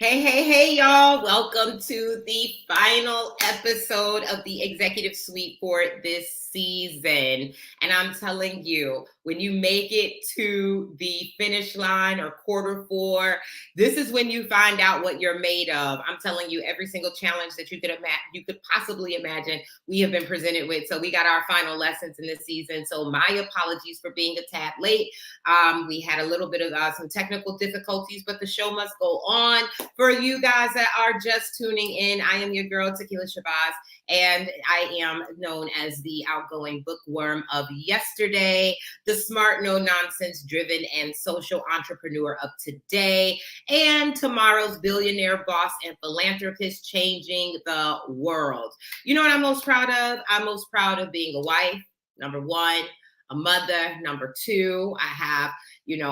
Hey, y'all. Welcome to the final episode of the Executive Suite for this season. And I'm telling you, when you make it to the finish line or quarter four, this is when you find out what you're made of. I'm telling you, every single challenge that you could possibly imagine, we have been presented with. So we got our final lessons in this season. So my apologies for being a tad late. We had a little bit of some technical difficulties, but the show must go on. For you guys that are just tuning in, I am your girl, TeQuila Shabazz, and I am known as the outgoing bookworm of yesterday, the smart, no-nonsense, driven, and social entrepreneur of today, and tomorrow's billionaire, boss, and philanthropist changing the world. You know what I'm most proud of? I'm most proud of being a wife, number one, a mother, number two. I have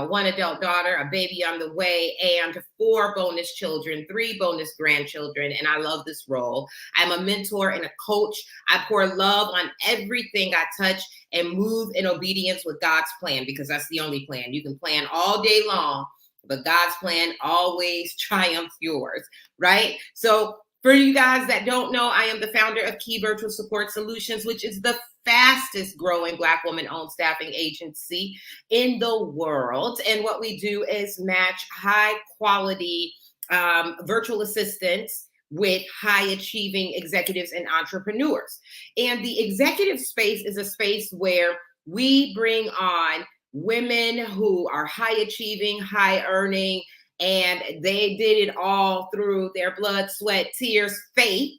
one adult daughter, a baby on the way, and 4 bonus children, 3 bonus grandchildren. And I love this role. I'm a mentor and a coach. I pour love on everything I touch and move in obedience with God's plan, because that's the only plan. You can plan all day long, but God's plan always triumphs yours, right? So for you guys that don't know, I am the founder of Key Virtual Support Solutions, which is the fastest growing Black woman-owned staffing agency in the world. And what we do is match high quality virtual assistants with high achieving executives and entrepreneurs. And the executive space is a space where we bring on women who are high achieving, high earning, and they did it all through their blood, sweat, tears, faith,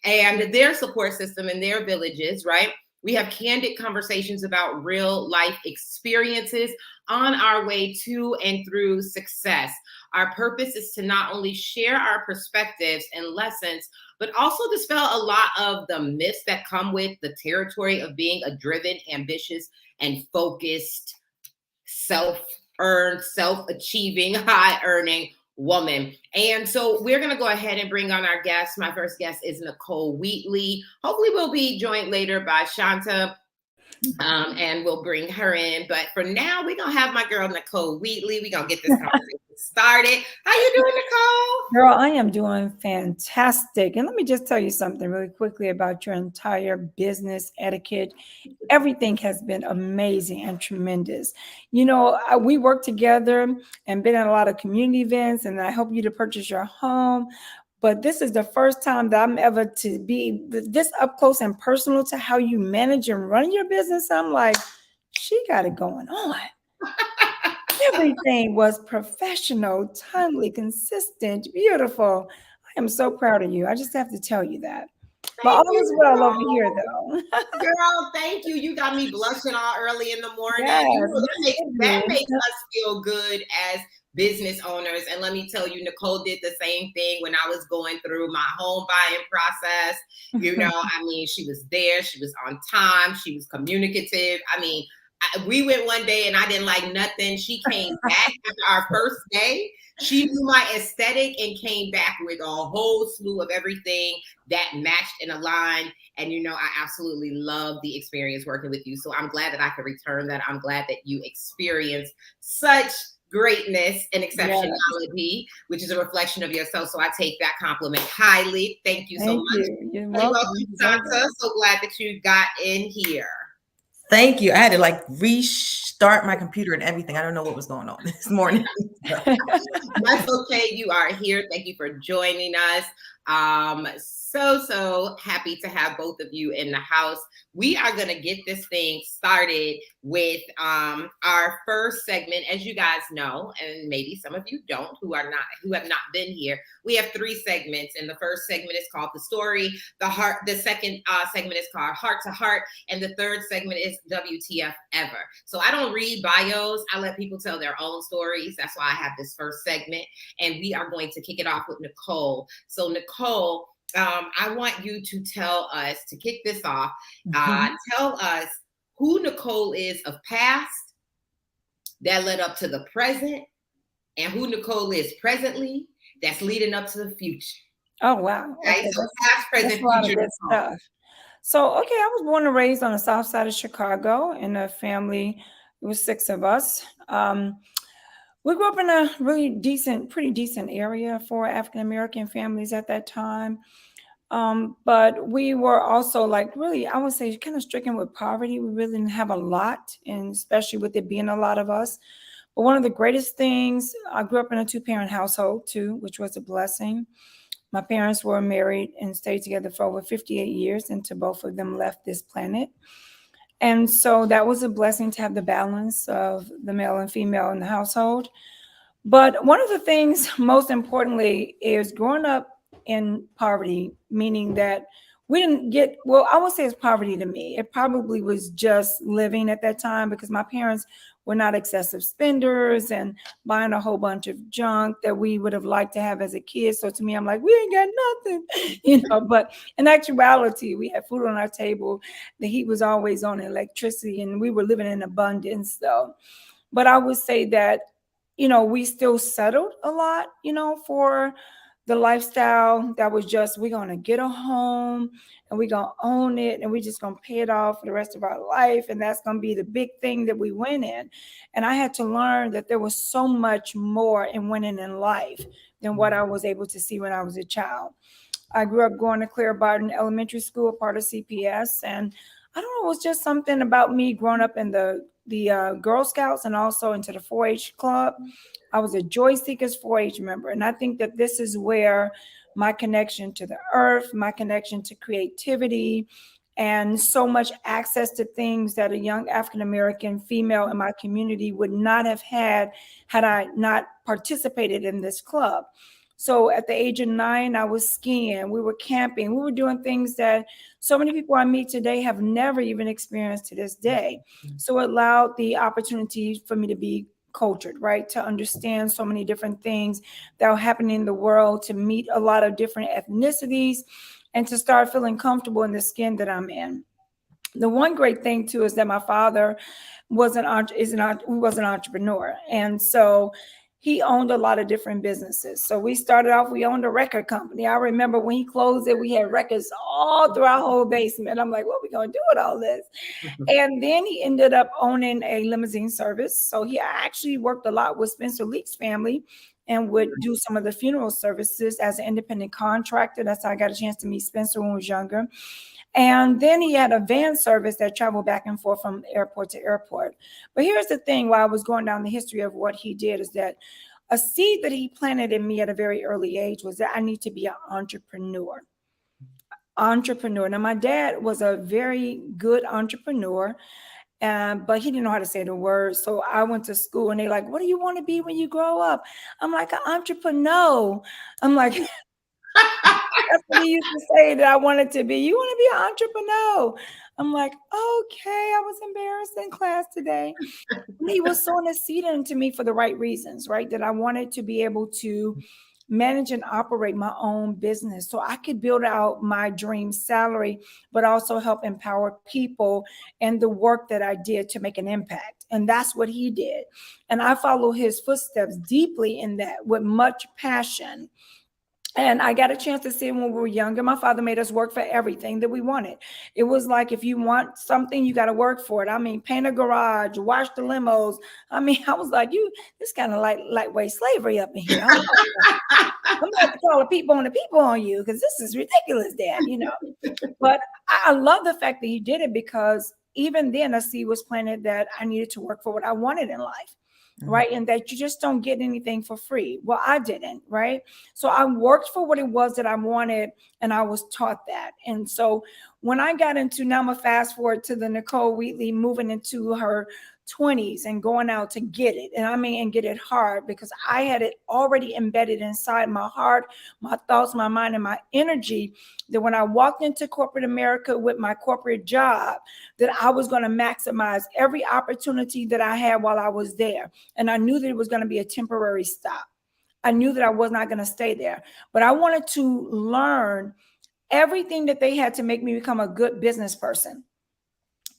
and their support system in their villages, right? We have candid conversations about real life experiences on our way to and through success. Our purpose is to not only share our perspectives and lessons, but also dispel a lot of the myths that come with the territory of being a driven, ambitious, and focused, self-earned, self-achieving, high-earning woman. And so we're going to go ahead and bring on our guest. My first guest is Nicole Wheatly. Hopefully we'll be joined later by Shonta, and we'll bring her in. But for now, we're going to have my girl, Nicole Wheatly. We're going to get this conversation started. How you doing, Nicole? Girl, I am doing fantastic. And let me just tell you something really quickly about your entire business etiquette. Everything has been amazing and tremendous. We work together and been at a lot of community events, and I help you to purchase your home. But this is the first time that I'm ever to be this up close and personal to how you manage and run your business. I'm like, she got it going on. Everything was professional, timely, consistent, beautiful. I am so proud of you. I just have to tell you that. But all is well over here, though. Girl, thank you. You got me blushing all early in the morning. Yes, That makes us feel good as business owners. And let me tell you, Nicole did the same thing when I was going through my home buying process. She was there. She was on time. She was communicative. We went one day and I didn't like nothing. She came back after our first day. She knew my aesthetic and came back with a whole slew of everything that matched and aligned. And, I absolutely love the experience working with you. So I'm glad that I could return that. I'm glad that you experienced such greatness and exceptionality, which is a reflection of yourself. So I take that compliment highly. Thank you so much. You're welcome. Shonta. So glad that you got in here. Thank you. I had to restart my computer and everything. I don't know what was going on this morning. That's okay. You are here. Thank you for joining us. So happy to have both of you in the house. We are going to get this thing started with our first segment. As you guys know, and maybe some of you don't, who have not been here, we have 3 segments. And the first segment is called The Story. The second segment is called Heart to Heart. And the third segment is WTF Ever. So I don't read bios. I let people tell their own stories. That's why I have this first segment. And we are going to kick it off with Nicole. So Nicole, I want you to tell us, to kick this off, tell us who Nicole is of past that led up to the present, and who Nicole is presently that's leading up to the future. Oh, wow. Okay, so past, present, future. Stuff. So, I was born and raised on the south side of Chicago in a family. It was 6 of us. We grew up in a really decent, pretty decent area for African American families at that time. But we were also like really, I would say, kind of stricken with poverty. We really didn't have a lot, and especially with it being a lot of us. But one of the greatest things, I grew up in a two-parent household too, which was a blessing. My parents were married and stayed together for over 58 years until both of them left this planet. And so that was a blessing to have the balance of the male and female in the household. But one of the things, most importantly, is growing up in poverty, meaning that we didn't get, well, I would say it's poverty to me. It probably was just living at that time because my parents were not excessive spenders and buying a whole bunch of junk that we would have liked to have as a kid. So to me, I'm like, we ain't got nothing, but in actuality, we had food on our table. The heat was always on, electricity, and we were living in abundance though. But I would say that, we still settled a lot, for the lifestyle that was just, we're going to get a home and we're going to own it and we're just going to pay it off for the rest of our life. And that's going to be the big thing that we win in. And I had to learn that there was so much more in winning in life than what I was able to see when I was a child. I grew up going to Clear Barton Elementary School, part of CPS. And I don't know, it was just something about me growing up in the Girl Scouts and also into the 4-H club. I was a Joy Seekers 4-H member. And I think that this is where my connection to the earth, my connection to creativity, and so much access to things that a young African-American female in my community would not have had I not participated in this club. So at the age of 9, I was skiing, we were camping, we were doing things that so many people I meet today have never even experienced to this day. So it allowed the opportunity for me to be cultured, right? To understand so many different things that are happening in the world, to meet a lot of different ethnicities, and to start feeling comfortable in the skin that I'm in. The one great thing too is that my father was an entrepreneur, and so he owned a lot of different businesses. So we owned a record company. I remember when he closed it, we had records all through our whole basement. I'm like, what are we gonna do with all this? And then he ended up owning a limousine service. So he actually worked a lot with Spencer Leak's family and would do some of the funeral services as an independent contractor. That's how I got a chance to meet Spencer when I was younger. And then he had a van service that traveled back and forth from airport to airport. But here's the thing, while I was going down the history of what he did, is that a seed that he planted in me at a very early age was that I need to be an entrepreneur. Now, my dad was a very good entrepreneur, but he didn't know how to say the word. So I went to school and they're like, what do you want to be when you grow up? I'm like, an entrepreneur. I'm like, that's what he used to say that I wanted to be. You want to be an entrepreneur? I'm like, okay, I was embarrassed in class today. He was sowing a seed into me for the right reasons, right? That I wanted to be able to manage and operate my own business so I could build out my dream salary, but also help empower people and the work that I did to make an impact. And that's what he did. And I follow his footsteps deeply in that with much passion. And I got a chance to see it when we were younger. My father made us work for everything that we wanted. It was like, if you want something, you got to work for it. I mean, paint a garage, wash the limos. I mean, I was like, this kind of lightweight slavery up in here. I'm going to have to call the people on you because this is ridiculous, Dad, But I love the fact that he did it, because even then a seed was planted that I needed to work for what I wanted in life. Right. And that you just don't get anything for free. Well, I didn't. Right. So I worked for what it was that I wanted, and I was taught that. And so when I got into, now I'm going to fast forward to the Nicole Wheatly moving into her 20s and going out to get it. And get it hard, because I had it already embedded inside my heart, my thoughts, my mind, and my energy, that when I walked into corporate America with my corporate job, that I was going to maximize every opportunity that I had while I was there. And I knew that it was going to be a temporary stop. I knew that I was not going to stay there, but I wanted to learn everything that they had to make me become a good business person.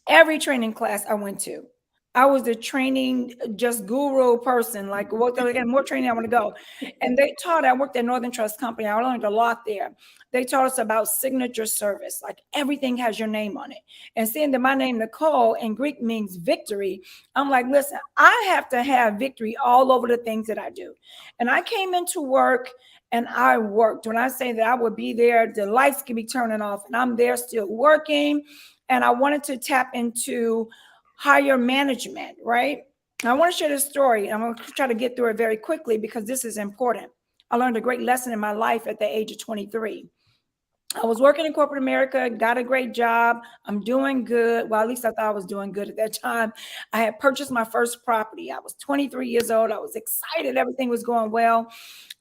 Every training class I went to, I was the training just guru person. Like, what again? More training, I want to go. And they taught. I worked at Northern Trust Company. I learned a lot there. They taught us about signature service. Like everything has your name on it. And seeing that my name Nicole in Greek means victory, I'm like, listen, I have to have victory all over the things that I do. And I came into work and I worked. When I say that I would be there, the lights could be turning off, and I'm there still working. And I wanted to tap into higher management, right? I want to share this story. I'm going to try to get through it very quickly because this is important. I learned a great lesson in my life at the age of 23. I was working in corporate America, got a great job. I'm doing good. Well, at least I thought I was doing good at that time. I had purchased my first property. I was 23 years old. I was excited. Everything was going well.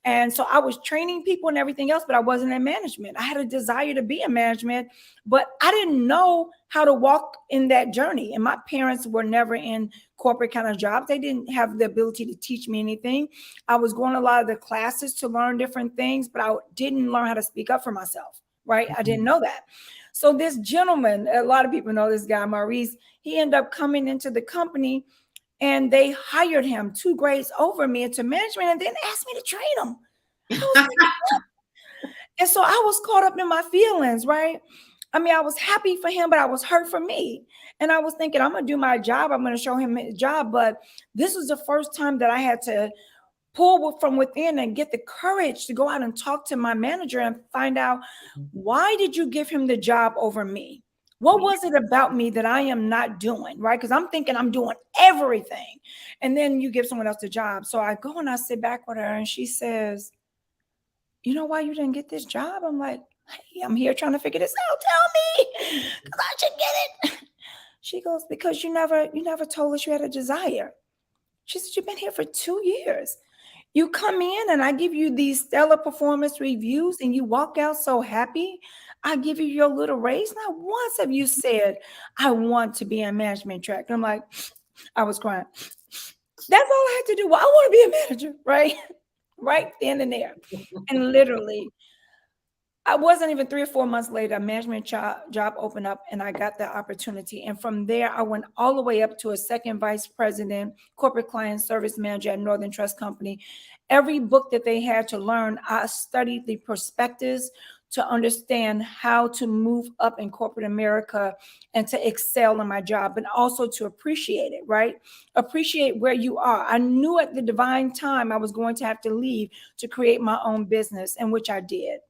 And so I was training people and everything else, but I wasn't in management. I had a desire to be in management, but I didn't know how to walk in that journey. And my parents were never in corporate kind of jobs. They didn't have the ability to teach me anything. I was going to a lot of the classes to learn different things, but I didn't learn how to speak up for myself, right? I didn't know that. So this gentleman, a lot of people know this guy, Maurice, he ended up coming into the company, and they hired him 2 grades over me into management and then asked me to train him. And so I was caught up in my feelings, right? I mean, I was happy for him, but I was hurt for me. And I was thinking, I'm going to do my job. I'm going to show him his job. But this was the first time that I had to pull from within and get the courage to go out and talk to my manager and find out, why did you give him the job over me? What was it about me that I am not doing, right? Because I'm thinking I'm doing everything. And then you give someone else the job. So I go and I sit back with her and she says, you know why you didn't get this job? I'm like, hey, I'm here trying to figure this out. Tell me, because I should get it. She goes, because you never told us you had a desire. She said, you've been here for 2 years. You come in and I give you these stellar performance reviews and you walk out so happy. I give you your little raise. Not once have you said, I want to be in management track. I'm like, I was crying. That's all I had to do. Well, I want to be a manager, right? Right then and there. And literally, I wasn't even 3 or 4 months later, a management job opened up and I got the opportunity. And from there, I went all the way up to a second vice president, corporate client service manager at Northern Trust Company. Every book that they had to learn, I studied the prospectus to understand how to move up in corporate America and to excel in my job, and also to appreciate it, right? Appreciate where you are. I knew at the divine time I was going to have to leave to create my own business, and which I did.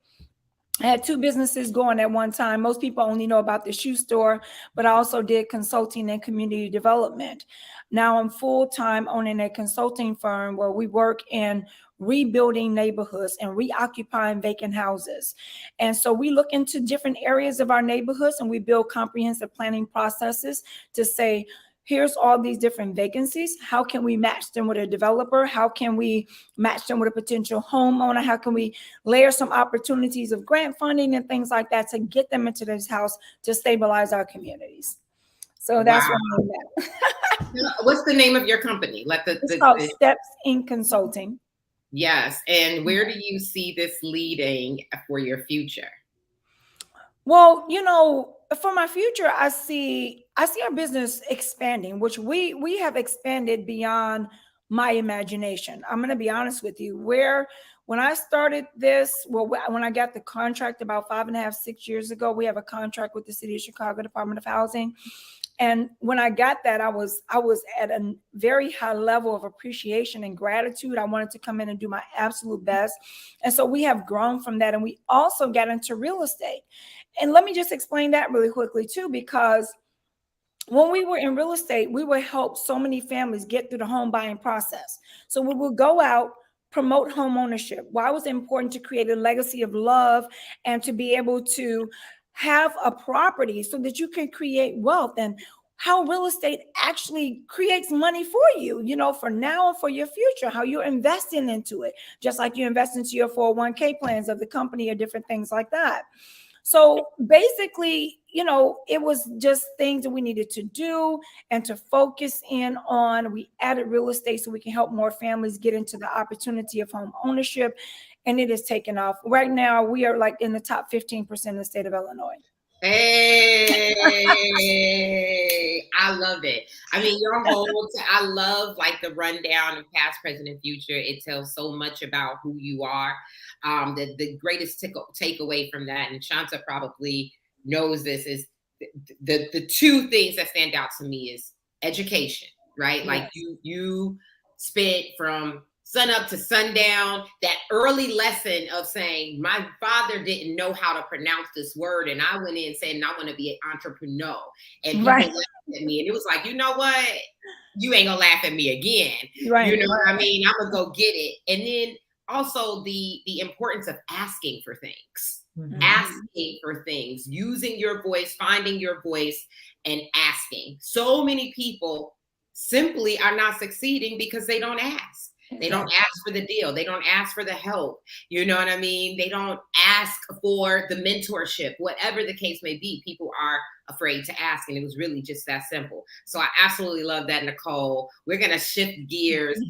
I had 2 businesses going at one time. Most people only know about the shoe store, but I also did consulting and community development. Now I'm full-time owning a consulting firm where we work in rebuilding neighborhoods and reoccupying vacant houses. And so we look into different areas of our neighborhoods and we build comprehensive planning processes to say, here's all these different vacancies. How can we match them with a developer? How can we match them with a potential homeowner? How can we layer some opportunities of grant funding and things like that to get them into this house to stabilize our communities? So that's what I'm at. What's the name of your company? It's called Stepsincconsulting. Yes. And where do you see this leading for your future? Well, for my future, I see our business expanding, which we have expanded beyond my imagination. I'm going to be honest with you. When I started this, when I got the contract about 5.5, 6 years ago, we have a contract with the City of Chicago Department of Housing. And when I got that, I was at a very high level of appreciation and gratitude. I wanted to come in and do my absolute best. And so we have grown from that. And we also got into real estate. And let me just explain that really quickly too, because when we were in real estate, we would help so many families get through the home buying process. So we would go out, promote home ownership. Why was it important to create a legacy of love and to be able to have a property so that you can create wealth, and how real estate actually creates money for you, for now and for your future, how you're investing into it, just like you invest into your 401k plans of the company or different things like that. So basically, it was just things that we needed to do and to focus in on. We added real estate so we can help more families get into the opportunity of home ownership. And it has taken off. Right now, we are like in the top 15% in the state of Illinois. Hey, I love it. I mean, I love like the rundown of past, present, and future. It tells so much about who you are. The greatest takeaway from that, and Shonta probably knows this, is the two things that stand out to me is education, right? Yes. Like you spent from sun up to sundown, that early lesson of saying, my father didn't know how to pronounce this word. And I went in saying, I want to be an entrepreneur. And people Right. laughed at me. And it was like, you know what? You ain't gonna laugh at me again. Right. You know what I mean? I'm gonna go get it. And then also the importance of asking for things. Mhm. Asking for things, using your voice, finding your voice, and asking. So many people simply are not succeeding because they don't ask. They don't ask for the deal. They don't ask for the help. You know what I mean? They don't ask for the mentorship, whatever the case may be. People are afraid to ask. And it was really just that simple. So I absolutely love that, Nicole. We're going to shift gears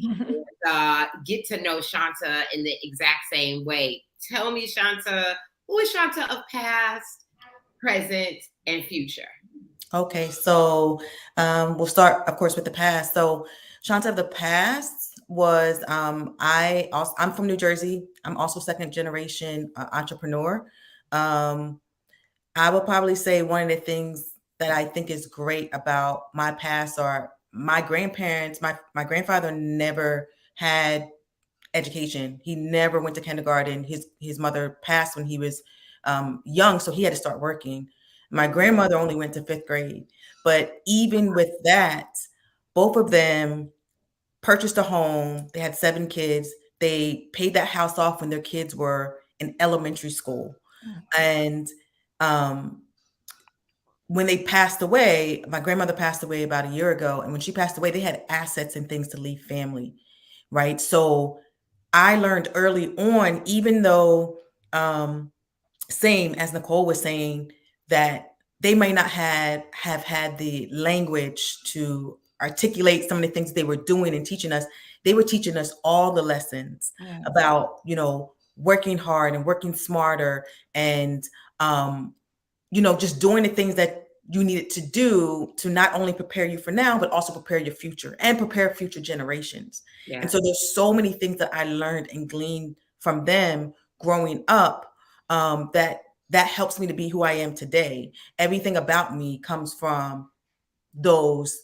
and get to know Shonta in the exact same way. Tell me, Shonta, who is Shonta of past, present, and future? Okay, so we'll start, of course, with the past. So Shonta of the past was I'm from New Jersey. I'm also second generation entrepreneur. I will probably say one of the things that I think is great about my past are my grandparents. My grandfather never had education. He never went to kindergarten. His mother passed when he was young, so he had to start working. My grandmother only went to 5th grade. But even with that, both of them purchased a home. They had 7 kids. They paid that house off when their kids were in elementary school. And when they passed away, my grandmother passed away about a year ago. And when she passed away, they had assets and things to leave family, right? So I learned early on, even though same as Nicole was saying, that they may not have had the language to articulate some of the things they were doing and teaching us. They were teaching us all the lessons about, working hard and working smarter and, just doing the things that you needed to do to not only prepare you for now, but also prepare your future and prepare future generations. Yeah. And so there's so many things that I learned and gleaned from them growing up that helps me to be who I am today. Everything about me comes from those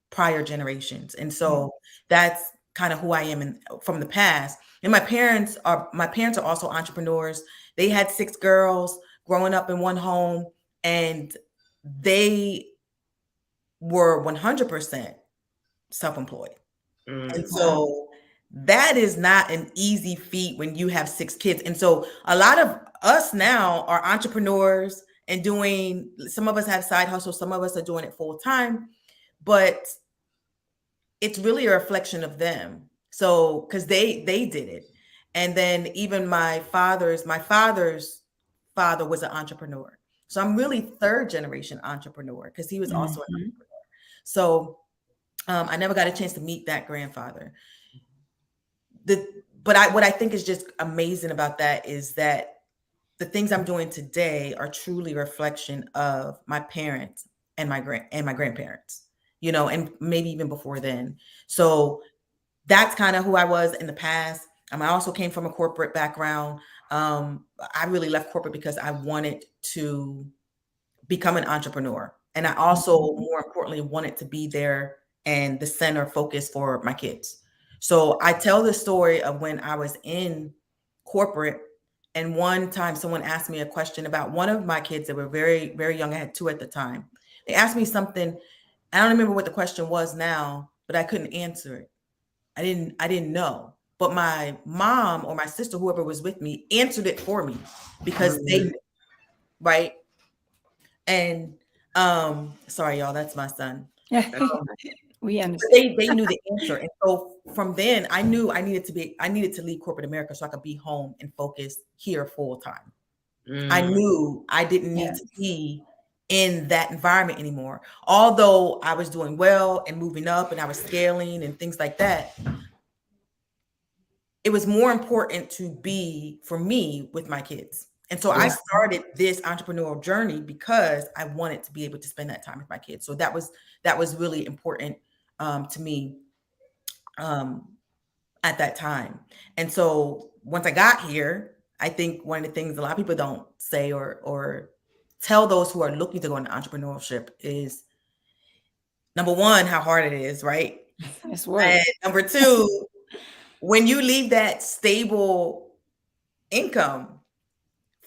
prior generations. And so that's kind of who I am from the past. And my parents are also entrepreneurs. They had 6 girls growing up in one home, and they were 100% self-employed. And so that is not an easy feat when you have 6 kids. And so a lot of us now are entrepreneurs and some of us have side hustles, some of us are doing it full time, but it's really a reflection of them. So, because they did it. And then even my father's father was an entrepreneur. So I'm really 3rd generation entrepreneur because he was also an entrepreneur. So I never got a chance to meet that grandfather. What I think is just amazing about that is that the things I'm doing today are truly a reflection of my parents and my grandparents, and maybe even before then. So that's kind of who I was in the past. I also came from a corporate background. I really left corporate because I wanted to become an entrepreneur. And I also, more importantly, wanted to be there and the center focus for my kids. So I tell the story of when I was in corporate, and one time someone asked me a question about one of my kids that were very, very young. I had 2 at the time. They asked me something. I don't remember what the question was now, but I couldn't answer it. I didn't know. But my mom or my sister, whoever was with me, answered it for me because they knew, right? And sorry, y'all, that's my son. We understand. They knew the answer. And so from then I knew I needed to leave corporate America so I could be home and focus here full time. I knew I didn't need to be in that environment anymore. Although I was doing well and moving up and I was scaling and things like that, it was more important to be, for me, with my kids And so I started this entrepreneurial journey because I wanted to be able to spend that time with my kids. So that was really important to me at that time. And so once I got here, I think one of the things a lot of people don't say or tell those who are looking to go into entrepreneurship is, number one, how hard it is, right? It's work. And number two, when you leave that stable income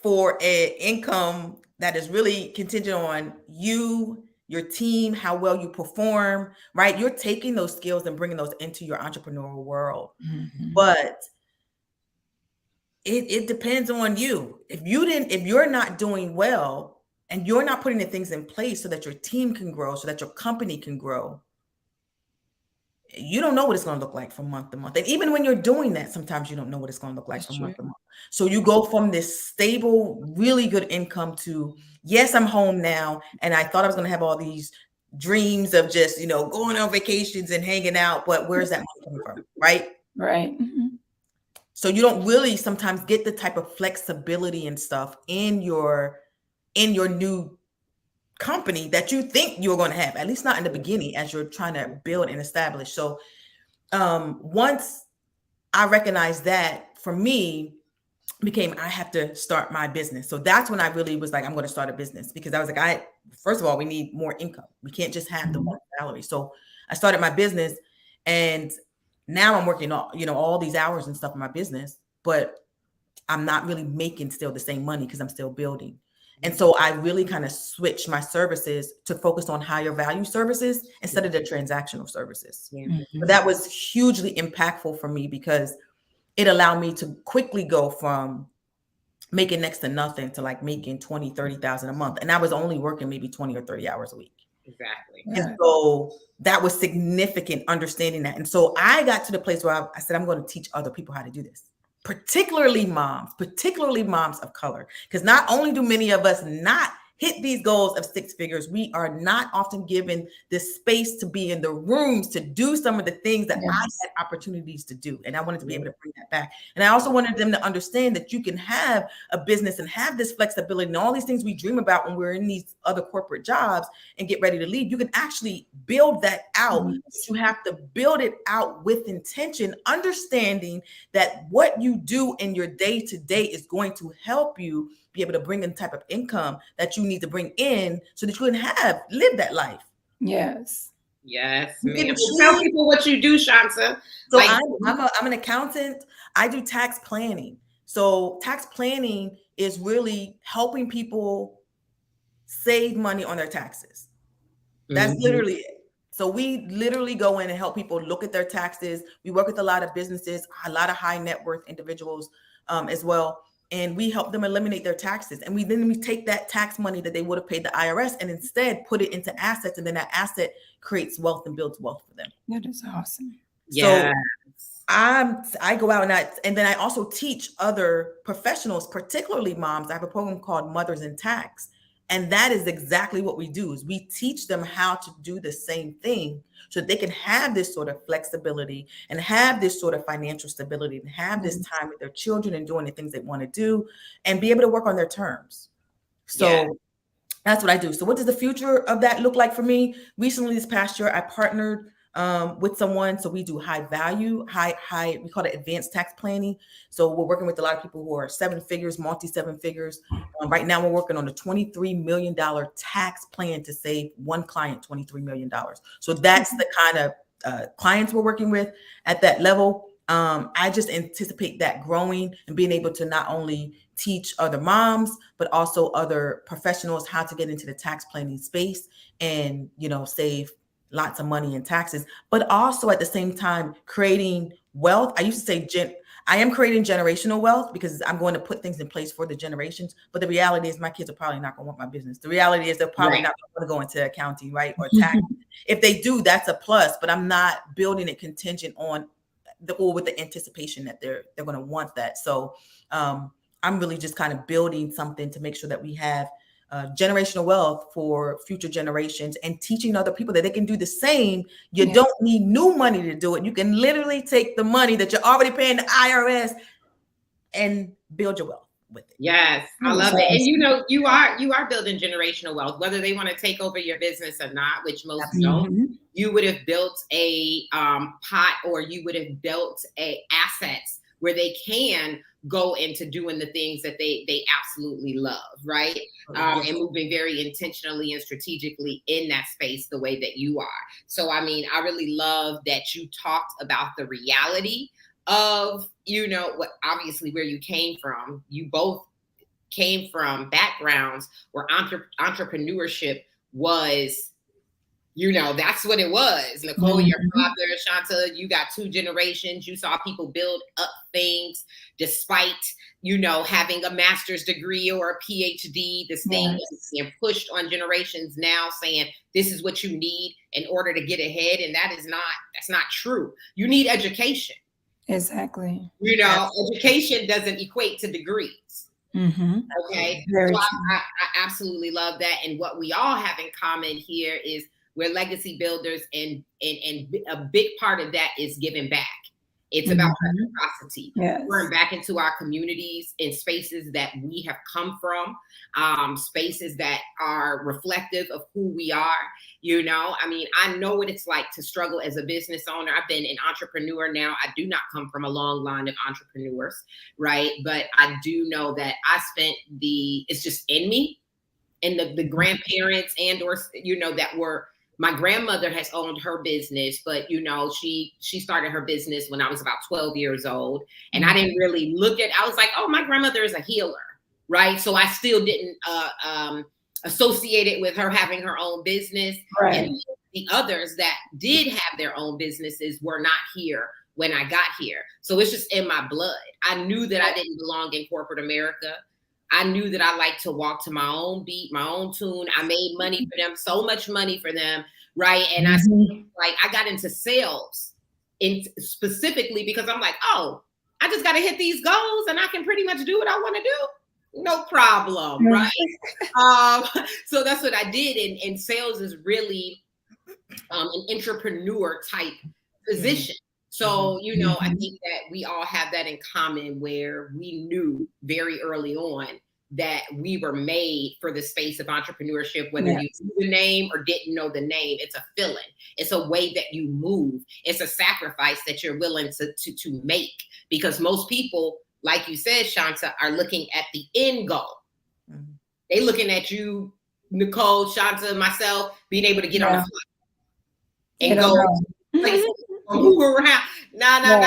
for an income that is really contingent on you, your team, how well you perform, right? You're taking those skills and bringing those into your entrepreneurial world. Mhm. But it depends on you. If you're not doing well and you're not putting the things in place so that your team can grow, so that your company can grow, you don't know what it's going to look like from month to month. And even when you're doing that, sometimes you don't know what it's going to look like from month to month. So you go from this stable, really good income to, yes, I'm home now. And I thought I was going to have all these dreams of just, going on vacations and hanging out. But where's that money coming from? Right. Right. Mhm. So you don't really sometimes get the type of flexibility and stuff in your new company that you think you're going to have, at least not in the beginning as you're trying to build and establish. So once I recognized that, for me, I have to start my business. So that's when I really was like, I'm going to start a business, because I was like, first of all, we need more income. We can't just have the one salary. So I started my business, and now I'm working all these hours and stuff in my business, but I'm not really making still the same money because I'm still building. And so I really kind of switched my services to focus on higher value services instead of the transactional services. But that was hugely impactful for me because it allowed me to quickly go from making next to nothing to like making 20, 30,000 a month. And I was only working maybe 20 or 30 hours a week. Exactly. And so that was significant, understanding that. And so I got to the place where I said, I'm going to teach other people how to do this. Particularly moms of color. Because not only do many of us not hit these goals of 6 figures, we are not often given the space to be in the rooms to do some of the things that I had opportunities to do. And I wanted to be able to bring that back. And I also wanted them to understand that you can have a business and have this flexibility and all these things we dream about when we're in these other corporate jobs and get ready to leave. You can actually build that out. You have to build it out with intention, understanding that what you do in your day-to-day is going to help you be able to bring in the type of income that you need to bring in so that you can live that life. Yes. Yes. Tell people what you do, Shonta. So I'm an accountant. I do tax planning. So tax planning is really helping people save money on their taxes. That's literally it. So we literally go in and help people look at their taxes. We work with a lot of businesses, a lot of high net worth individuals as well. And we help them eliminate their taxes. And we take that tax money that they would have paid the IRS and instead put it into assets. And then that asset creates wealth and builds wealth for them. That is awesome. Yeah. So I go out and then I also teach other professionals, particularly moms. I have a program called Mothers in Tax. And that is exactly what we do, is we teach them how to do the same thing so that they can have this sort of flexibility and have this sort of financial stability and have this time with their children and doing the things they want to do and be able to work on their terms. So that's what I do. So what does the future of that look like for me? Recently, this past year, I partnered with someone. So we do high value, we call it advanced tax planning. So we're working with a lot of people who are 7 figures, multi 7 figures. Right now we're working on a $23 million tax plan to save one client $23 million. So that's the kind of clients we're working with at that level. I just anticipate that growing and being able to not only teach other moms, but also other professionals how to get into the tax planning space and, save lots of money in taxes, but also at the same time creating wealth. I used to say I am creating generational wealth because I'm going to put things in place for the generations. But the reality is my kids are probably not going to want my business. The reality is they're probably not going to go into accounting, right? Or tax. If they do, that's a plus, but I'm not building it contingent on with the anticipation that they're going to want that. So I'm really just kind of building something to make sure that we have generational wealth for future generations and teaching other people that they can do the same. You don't need new money to do it. You can literally take the money that you're already paying the IRS and build your wealth with it. Yes, I love it. And you know, you are building generational wealth, whether they want to take over your business or not, which most don't. You would have built a pot, or you would have built assets where they can go into doing the things that they absolutely love, right? And moving very intentionally and strategically in that space the way that you are. So, I mean, I really love that you talked about the reality of, you know, what obviously where you came from. You both came from backgrounds where entrepreneurship was, you know, that's what it was. Nicole, your father, Shonta, you got 2 generations. You saw people build up things despite, you know, having a master's degree or a PhD. This thing is being pushed on generations now, saying this is what you need in order to get ahead. And that's not true. You need education. Exactly. You know, education doesn't equate to degrees. Okay. So I absolutely love that. And what we all have in common here is we're legacy builders, and a big part of that is giving back. It's about reciprocity, pouring back into our communities in spaces that we have come from, spaces that are reflective of who we are. You know, I mean, I know what it's like to struggle as a business owner. I've been an entrepreneur now. I do not come from a long line of entrepreneurs, right? But I do know that I spent it's just in me, and the grandparents and or, you know, that were, my grandmother has owned her business, but, you know, she started her business when I was about 12 years old. And I didn't really I was like, oh, my grandmother is a healer, right? So I still didn't associate it with her having her own business. Right. And the others that did have their own businesses were not here when I got here. So it's just in my blood. I knew that I didn't belong in corporate America. I knew that I like to walk to my own beat, my own tune. I made money for them, so much money for them, right? And I got into sales, specifically because I'm like, oh, I just got to hit these goals and I can pretty much do what I want to do. No problem, right? So that's what I did. And sales is really an entrepreneur type position. So, you know, I think that we all have that in common, where we knew very early on that we were made for the space of entrepreneurship, whether you knew the name or didn't know the name. It's a feeling. It's a way that you move. It's a sacrifice that you're willing to make, because most people, like you said, Shonta, are looking at the end goal. They looking at you, Nicole, Shonta, myself, being able to get on the flight and go places. Move around. Nah.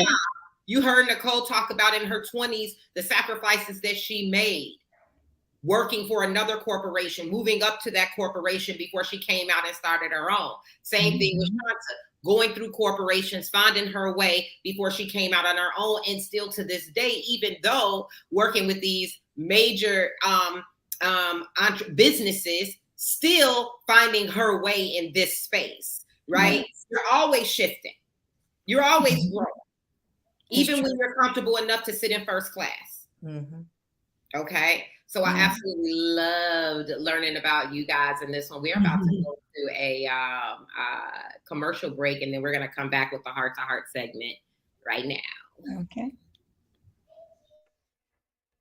You heard Nicole talk about in her 20s the sacrifices that she made, working for another corporation, moving up to that corporation before she came out and started her own. Same thing with Shonta, going through corporations, finding her way before she came out on her own, and still to this day, even though working with these major businesses, still finding her way in this space, right? You're always shifting. You're always growing, even when you're comfortable enough to sit in first class. Okay. So I absolutely loved learning about you guys in this one. We're about to go to a commercial break, and then we're going to come back with the heart to heart segment right now. Okay.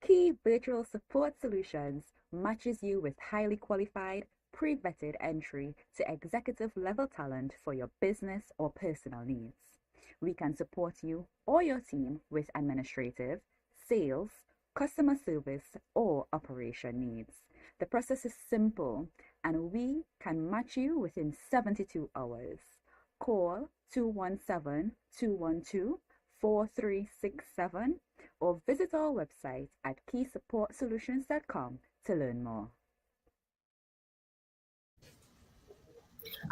Key Virtual Support Solutions matches you with highly qualified, pre-vetted entry to executive level talent for your business or personal needs. We can support you or your team with administrative, sales, customer service, or operation needs. The process is simple, and we can match you within 72 hours. Call 217-212-4367 or visit our website at keysupportsolutions.com to learn more.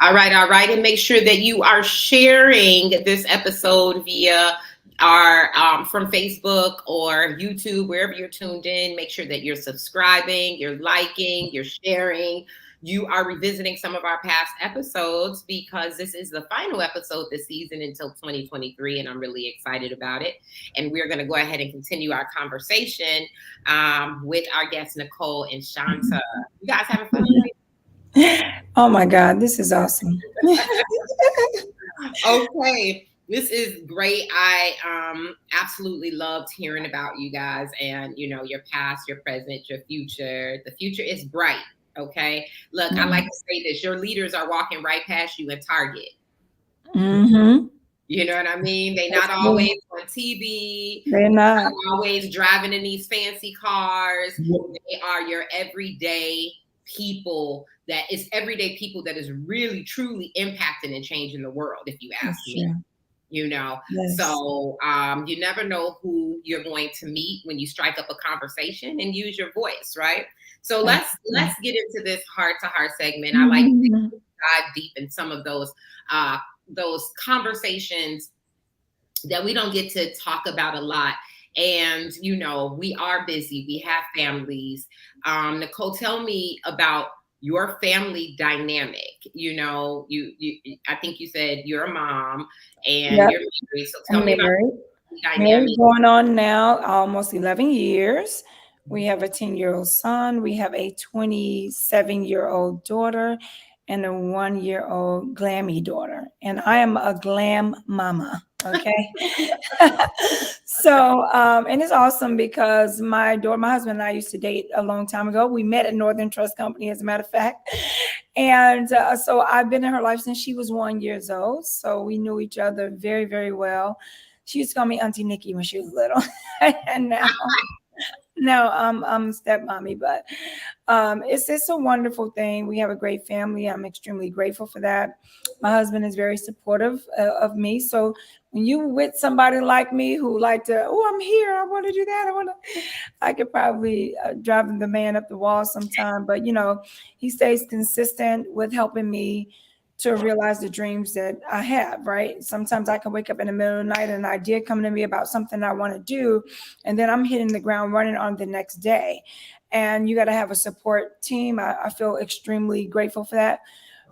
All right. And make sure that you are sharing this episode via our from Facebook or YouTube, wherever you're tuned in. Make sure that you're subscribing, you're liking, you're sharing. You are revisiting some of our past episodes, because this is the final episode this season until 2023, and I'm really excited about it. And we're going to go ahead and continue our conversation with our guests, Nicole and Shonta. You guys having fun today? Oh my God, this is awesome. Okay. This is great. I absolutely loved hearing about you guys and, you know, your past, your present, your future. The future is bright. Okay. Look, I like to say this. Your leaders are walking right past you in Target. Mm-hmm. You know what I mean? They're not always on TV. They're They're not. not always driving in these fancy cars. They are your everyday people. That is everyday people that is really, truly impacting and changing the world, if you ask That's me. true. You know, Yes. so you never know who you're going to meet when you strike up a conversation and use your voice, right? So let's get into this heart to heart segment. I like to dive deep in some of those conversations that we don't get to talk about a lot. And, you know, we are busy. We have families. Nicole, tell me about your family dynamic. You know, you I think you said you're a mom and Yep. you're married. So tell I'm me about married. the dynamic. Married going on now almost 11 years. We have a 10-year-old son. We have a 27-year-old daughter and a 1-year-old glammy daughter. And I am a glam mama. Okay. So, and it's awesome because my husband and I used to date a long time ago. We met at Northern Trust Company, as a matter of fact. And so I've been in her life since she was 1 year old. So we knew each other very, very well. She used to call me Auntie Nikki when she was little. And now I'm stepmommy, but it's a wonderful thing. We have a great family. I'm extremely grateful for that. My husband is very supportive of me. So when you with somebody like me who like to, oh, I'm here, I want to do that, I could probably drive the man up the wall sometime. But you know, he stays consistent with helping me to realize the dreams that I have, right? Sometimes I can wake up in the middle of the night and an idea come to me about something I want to do, and then I'm hitting the ground running on the next day. And you got to have a support team. I feel extremely grateful for that.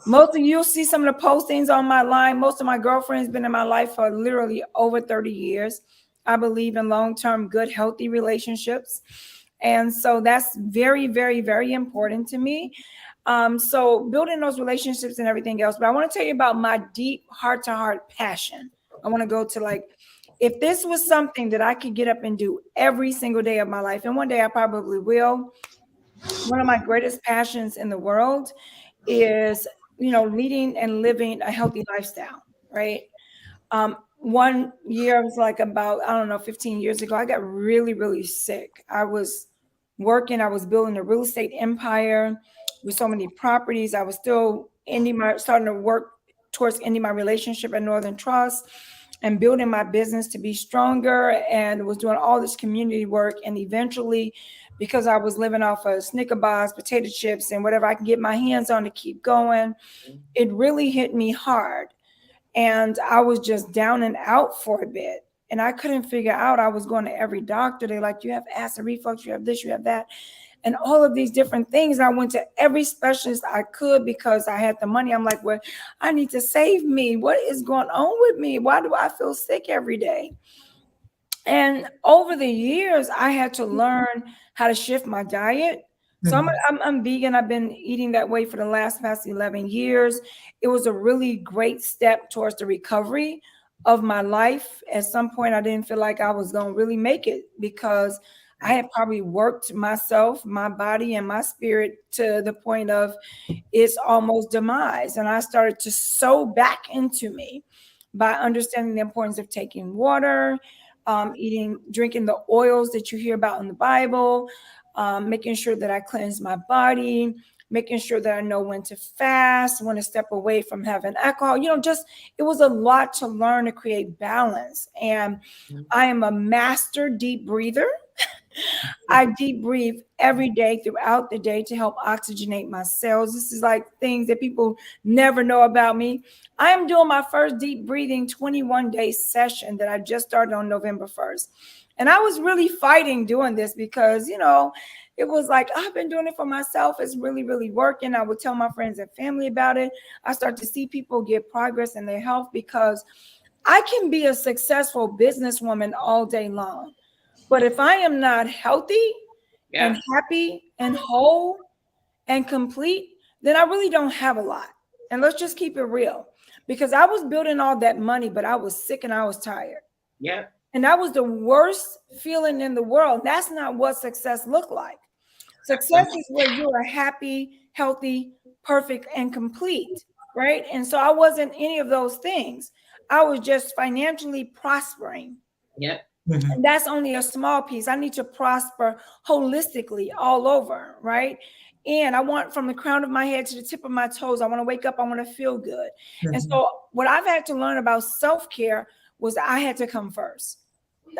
Most of you'll see some of the postings on my line. Most of my girlfriends been in my life for literally over 30 years. I believe in long-term, good, healthy relationships. And so that's very, very, very important to me. So building those relationships and everything else. But I want to tell you about my deep heart-to-heart passion. I want to go to like, if this was something that I could get up and do every single day of my life, and one day I probably will, one of my greatest passions in the world is, you know, leading and living a healthy lifestyle, right? 1 year, I was like about, I don't know, 15 years ago, I got really, really sick. I was I was building a real estate empire with so many properties. I was still starting to work towards ending my relationship at Northern Trust and building my business to be stronger, and was doing all this community work. And eventually, because I was living off of Snicker bars, potato chips, and whatever I can get my hands on to keep going, it really hit me hard. And I was just down and out for a bit. And I couldn't figure out, I was going to every doctor. They're like, you have acid reflux, you have this, you have that, and all of these different things. I went to every specialist I could because I had the money. I'm like, well, I need to save me. What is going on with me? Why do I feel sick every day? And over the years, I had to learn how to shift my diet. So I'm vegan. I've been eating that way for the past 11 years. It was a really great step towards the recovery of my life. At some point, I didn't feel like I was going to really make it because I had probably worked myself, my body, and my spirit to the point of its almost demise. And I started to sew back into me by understanding the importance of taking water, drinking the oils that you hear about in the Bible, making sure that I cleanse my body, making sure that I know when to fast, when to step away from having alcohol. You know, just it was a lot to learn to create balance. And I am a master deep breather. I deep breathe every day throughout the day to help oxygenate my cells. This is like things that people never know about me. I am doing my first deep breathing 21-day session that I just started on November 1st. And I was really fighting doing this because, you know, it was like, I've been doing it for myself. It's really, really working. I would tell my friends and family about it. I start to see people get progress in their health because I can be a successful businesswoman all day long. But if I am not healthy and happy and whole and complete, then I really don't have a lot. And let's just keep it real, because I was building all that money, but I was sick and I was tired. Yeah. And that was the worst feeling in the world. That's not what success looked like. Success is where you are happy, healthy, perfect, and complete, right? And so I wasn't any of those things. I was just financially prospering. Yep. And that's only a small piece. I need to prosper holistically all over, right? And I want from the crown of my head to the tip of my toes. I want to wake up. I want to feel good. And so what I've had to learn about self-care was I had to come first.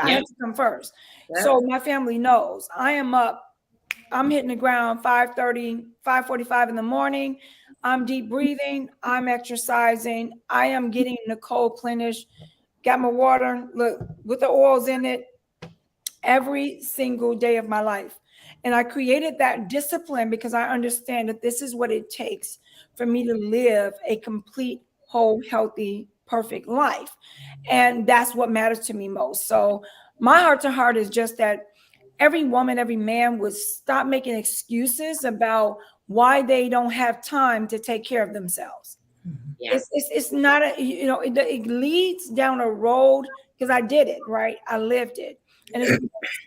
I had to come first. So my family knows I am up. I'm hitting the ground 5:30, 5:45 in the morning. I'm deep breathing. I'm exercising. I am getting Nicole plenished. Got my water, look, with the oils in it, every single day of my life. And I created that discipline because I understand that this is what it takes for me to live a complete, whole, healthy, perfect life. And that's what matters to me most. So my heart to heart is just that every woman, every man would stop making excuses about why they don't have time to take care of themselves. Yeah. It's not a, you know, it leads down a road, because I did it, right? I lived it. And it's a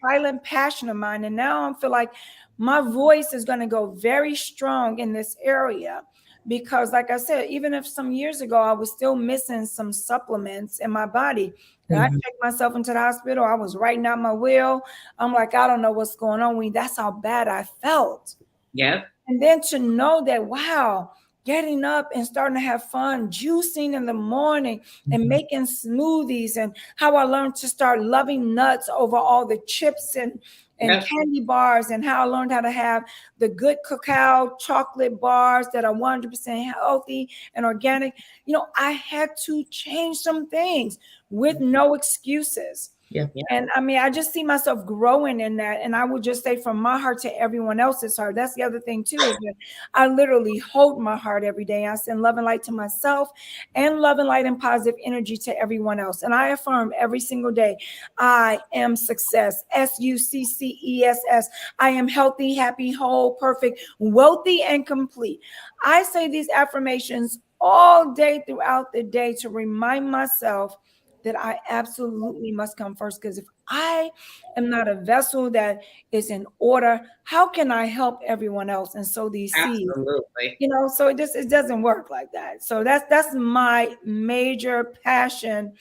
silent passion of mine. And now I feel like my voice is going to go very strong in this area, because like I said, even if some years ago I was still missing some supplements in my body, and I checked myself into the hospital, I was writing out my will. I'm like, I don't know what's going on with me. That's how bad I felt. Yeah. And then to know that, wow, getting up and starting to have fun, juicing in the morning and making smoothies, and how I learned to start loving nuts over all the chips and candy bars, and how I learned how to have the good cacao chocolate bars that are 100% healthy and organic. You know, I had to change some things with no excuses. Yeah. And I mean, I just see myself growing in that. And I would just say from my heart to everyone else's heart. That's the other thing too, is that I literally hold my heart every day. I send love and light to myself, and love and light and positive energy to everyone else. And I affirm every single day, I am success, SUCCESS. I am healthy, happy, whole, perfect, wealthy, and complete. I say these affirmations all day throughout the day to remind myself that I absolutely must come first. Because if I am not a vessel that is in order, how can I help everyone else and sow these seeds? Absolutely. You know, so it doesn't work like that. So that's my major passion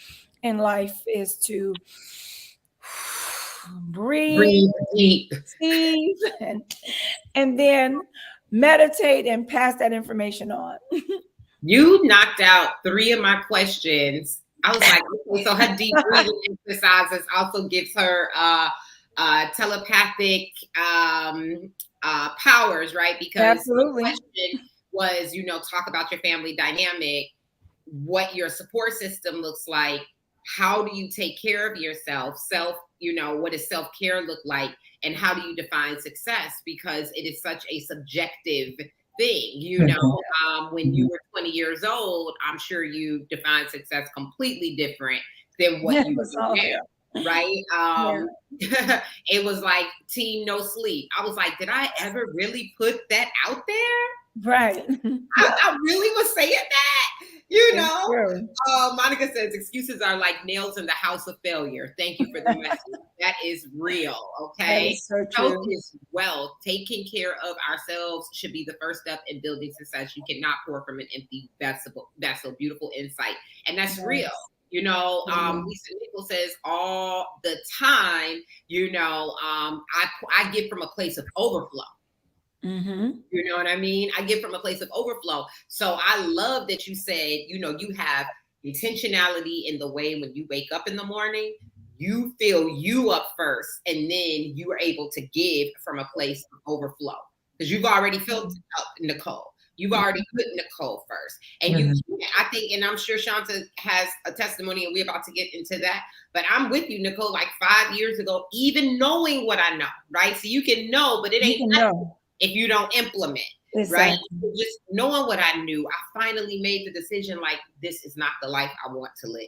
in life, is to breathe deep, and then meditate and pass that information on. You knocked out 3 of my questions. I was like, okay, so her deep breathing exercises also gives her telepathic powers, right? Because Absolutely. the question was, you know, talk about your family dynamic, what your support system looks like, how do you take care of yourself, you know, what does self-care look like, and how do you define success? Because it is such a subjective thing, you know. When you were 20 years old, I'm sure you defined success completely different than what you do now, right? It was like team no sleep. I was like, did I ever really put that out there? Right. I really was saying that, you know. True. Monica says excuses are like nails in the house of failure. Thank you for the message. That is real. Okay. That is so Health true. is wealth. Taking care of ourselves should be the first step in building success. You cannot pour from an empty vessel. Beautiful insight. And that's real. You know, Lisa Nicole says all the time, you know, I give from a place of overflow. You know what I mean? I give from a place of overflow. So I love that you said, you know, you have intentionality in the way when you wake up in the morning, you fill you up first, and then you are able to give from a place of overflow, because you've already filled up Nicole. You've already put Nicole first. And you, I think, and I'm sure Shonta has a testimony, and we're about to get into that, but I'm with you, Nicole, like 5 years ago, even knowing what I know, right? So you can know, but it ain't nothing if you don't implement, right? Just knowing what I knew, I finally made the decision, like, this is not the life I want to live.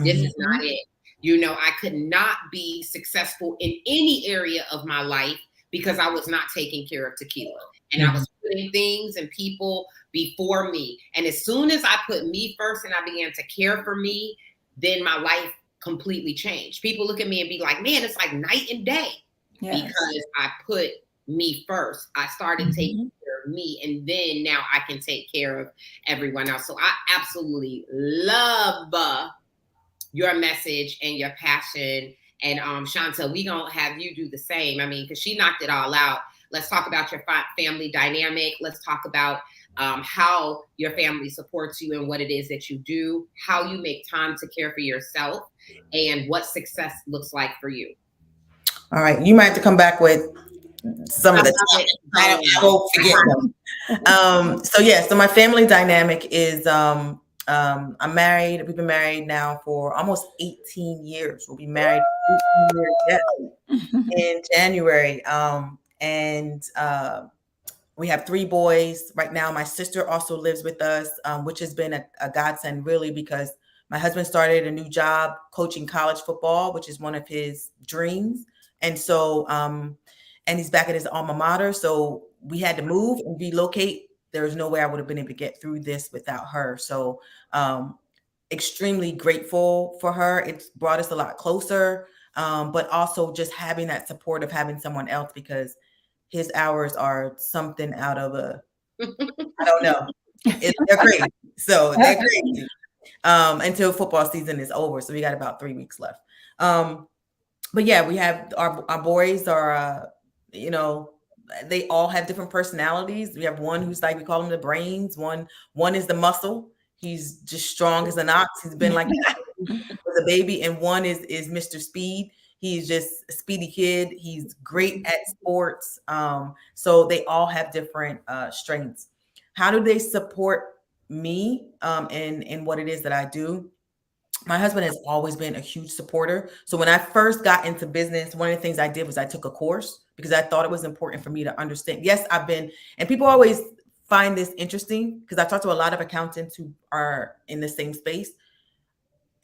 This is not it. You know, I could not be successful in any area of my life because I was not taking care of TeQuila. and I was putting things and people before me. And as soon as I put me first and I began to care for me, then my life completely changed. People look at me and be like, man, it's like night and day. Yes. Because I put me first. I started taking care of me, and then now I can take care of everyone else. So I absolutely love your message and your passion. And Shonta, we gonna have you do the same. I mean, because she knocked it all out. Let's talk about your family dynamic. Let's talk about how your family supports you and what it is that you do, how you make time to care for yourself, and what success looks like for you. All right, you might have to come back with some of the topics. I won't forget them. So my family dynamic is I'm married. We've been married now for almost 18 years. We'll be married 18 years in January. And we have 3 boys right now. My sister also lives with us, which has been a godsend, really, because my husband started a new job coaching college football, which is one of his dreams. And so, and he's back at his alma mater. So we had to move and relocate. There's no way I would have been able to get through this without her. So extremely grateful for her. It's brought us a lot closer, but also just having that support of having someone else, because his hours are something out of I don't know. They're crazy. So they're crazy until football season is over. So we got about 3 weeks left. But yeah, we have our boys are, they all have different personalities. We have one who's like, we call him the brains. One is the muscle. He's just strong as an ox. He's been like as a baby. And one is Mr. Speed. He's just a speedy kid. He's great at sports. So they all have different strengths. How do they support me in what it is that I do? My husband has always been a huge supporter. So when I first got into business, one of the things I did was I took a course because I thought it was important for me to understand. Yes, and people always find this interesting because I talked to a lot of accountants who are in the same space.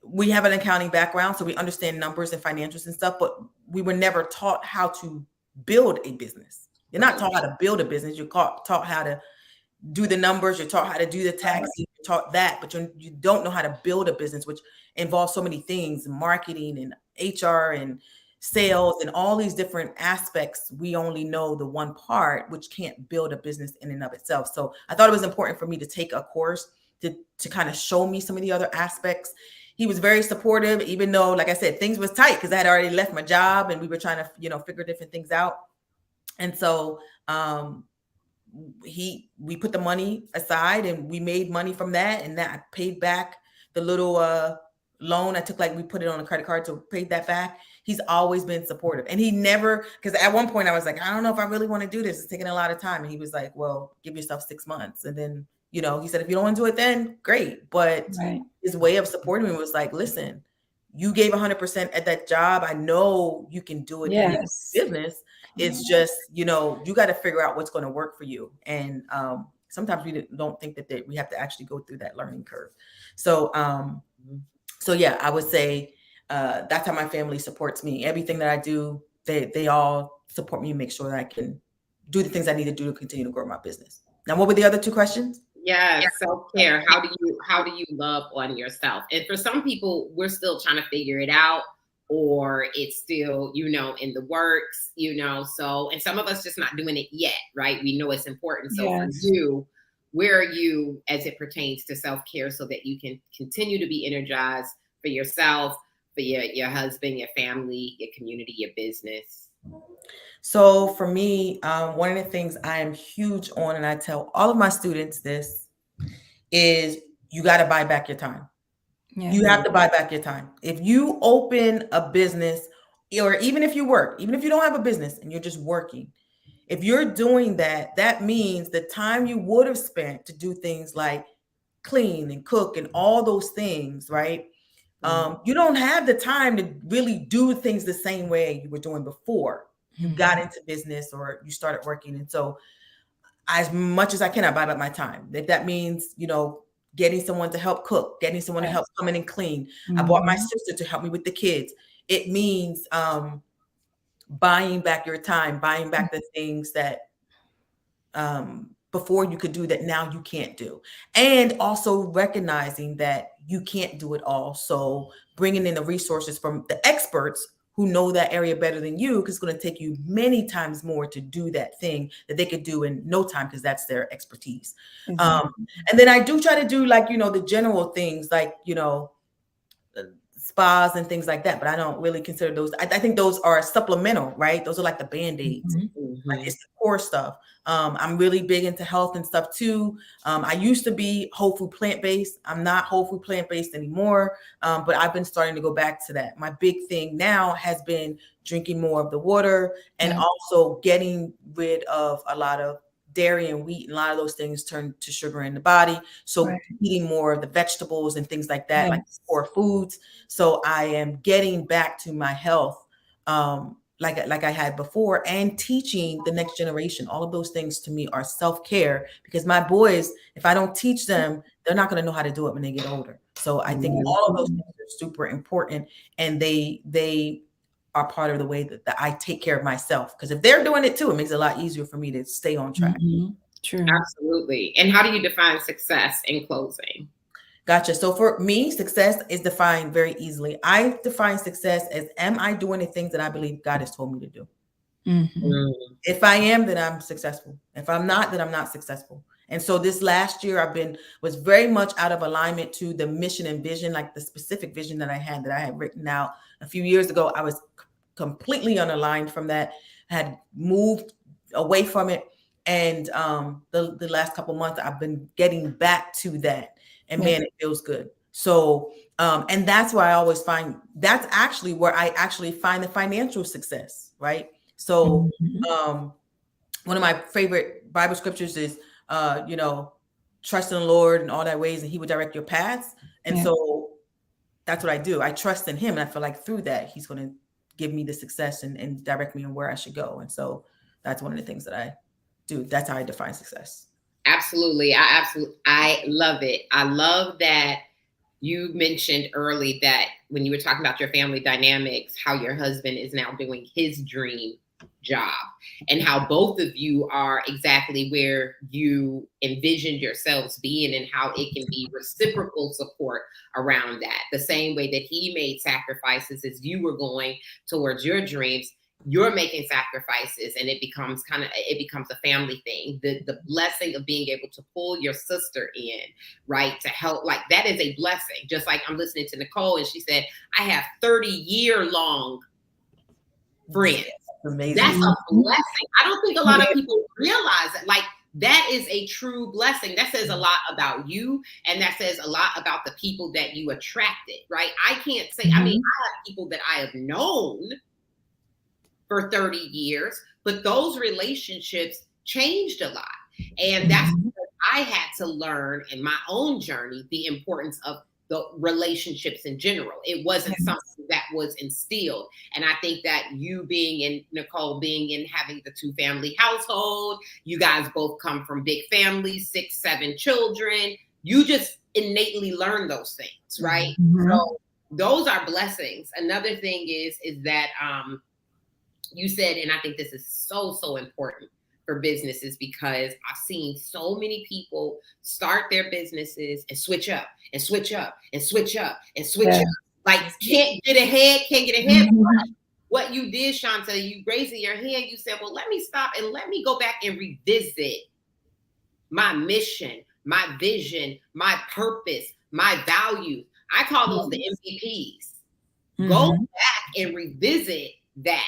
We have an accounting background, so we understand numbers and financials and stuff, but we were never taught how to build a business. You're not taught how to build a business. You're taught how to do the numbers. You're taught how to do the taxes. You're taught that, but you don't know how to build a business, which involves so many things, marketing and HR and sales and all these different aspects. We only know the one part, which can't build a business in and of itself. So I thought it was important for me to take a course to kind of show me some of the other aspects. He was very supportive, even though, like I said, things was tight because I had already left my job and we were trying to, figure different things out. And so we put the money aside and we made money from that, and that I paid back the little loan I took, like we put it on a credit card to pay that back. He's always been supportive, and he never, because at one point I was like, I don't know if I really want to do this. It's taking a lot of time. And he was like, well, give yourself 6 months. And then, he said, if you don't want to do it, then great. But his way of supporting me was like, listen, you gave 100% at that job. I know you can do it in this business. It's just, you got to figure out what's going to work for you. And sometimes we don't think that we have to actually go through that learning curve. So, yeah, I would say that's how my family supports me. Everything that I do, they all support me and make sure that I can do the things I need to do to continue to grow my business. Now, what were the other 2 questions? Yes, self-care. How do you love on yourself? And for some people, we're still trying to figure it out, or it's still, in the works, so, and some of us just not doing it yet, right? We know it's important. So for you, where are you as it pertains to self-care so that you can continue to be energized for yourself, for your husband, your family, your community, your business? So for me, one of the things I am huge on, and I tell all of my students this, is you got to buy back your time. Yeah. You have to buy back your time. If you open a business, or even if you work, even if you don't have a business and you're just working, if you're doing that, that means the time you would have spent to do things like clean and cook and all those things, right? You don't have the time to really do things the same way you were doing before you got into business or you started working. And so as much as I can, I buy back my time. If that means, getting someone to help cook, getting someone to help come in and clean. I bought my sister to help me with the kids. It means buying back your time, buying back the things that before you could do that now you can't do. And also recognizing that you can't do it all. So bringing in the resources from the experts who know that area better than you, because it's going to take you many times more to do that thing that they could do in no time, because that's their expertise. And then I do try to do, like, the general things, like, spas and things like that, but I don't really consider those. I think those are supplemental, right? Those are like the band-aids. Like, it's the core stuff. I'm really big into health and stuff too. I used to be whole food plant-based. I'm not whole food plant-based anymore, but I've been starting to go back to that. My big thing now has been drinking more of the water, and also getting rid of a lot of dairy and wheat, and a lot of those things turn to sugar in the body. So eating more of the vegetables and things like that, like core foods. So I am getting back to my health, like I had before, and teaching the next generation. All of those things to me are self-care, because my boys, if I don't teach them, they're not going to know how to do it when they get older. So I think all of those things are super important, and they are part of the way that I take care of myself. Because if they're doing it too, it makes it a lot easier for me to stay on track. True. Absolutely. And how do you define success in closing? Gotcha. So for me, success is defined very easily. I define success as, am I doing the things that I believe God has told me to do? If I am, then I'm successful. If I'm not, then I'm not successful. And so this last year was very much out of alignment to the mission and vision, like the specific vision that I had written out a few years ago. I was completely unaligned from that, had moved away from it. And the last couple of months, I've been getting back to that. And man, it feels good. So, and that's why I always find, that's actually where I actually find the financial success, right? So one of my favorite Bible scriptures is, trust in the Lord in all thy ways, and he would direct your paths. And so that's what I do. I trust in him. And I feel like through that, he's going to give me the success and direct me on where I should go. And so that's one of the things that I do. That's how I define success. Absolutely. I love it. I love that you mentioned early that when you were talking about your family dynamics, how your husband is now doing his dream job, and how both of you are exactly where you envisioned yourselves being, and how it can be reciprocal support around that. The same way that he made sacrifices as you were going towards your dreams, you're making sacrifices, and it becomes a family thing. The blessing of being able to pull your sister in, right, to help, like, that is a blessing. Just like I'm listening to Nicole, and she said, I have 30-year-long friends. Amazing. That's a blessing. I don't think a lot of people realize that. Like, that is a true blessing. That says a lot about you, and that says a lot about the people that you attracted, right? I can't say, I mean, I have people that I have known for 30 years, but those relationships changed a lot. And that's because I had to learn in my own journey the importance of the relationships in general. It wasn't something that was instilled. And I think that you being in, Nicole, being in having the 2-family household, you guys both come from big families, 6, 7 children. You just innately learn those things, right? So those are blessings. Another thing is that you said, and I think this is so important for businesses, because I've seen so many people start their businesses and switch up and switch up and switch up and switch up. Like, can't get ahead. What you did, Shonta, you raising your hand, you said, well, let me stop and let me go back and revisit my mission, my vision, my purpose, my values. I call those the MVPs. Go back and revisit that.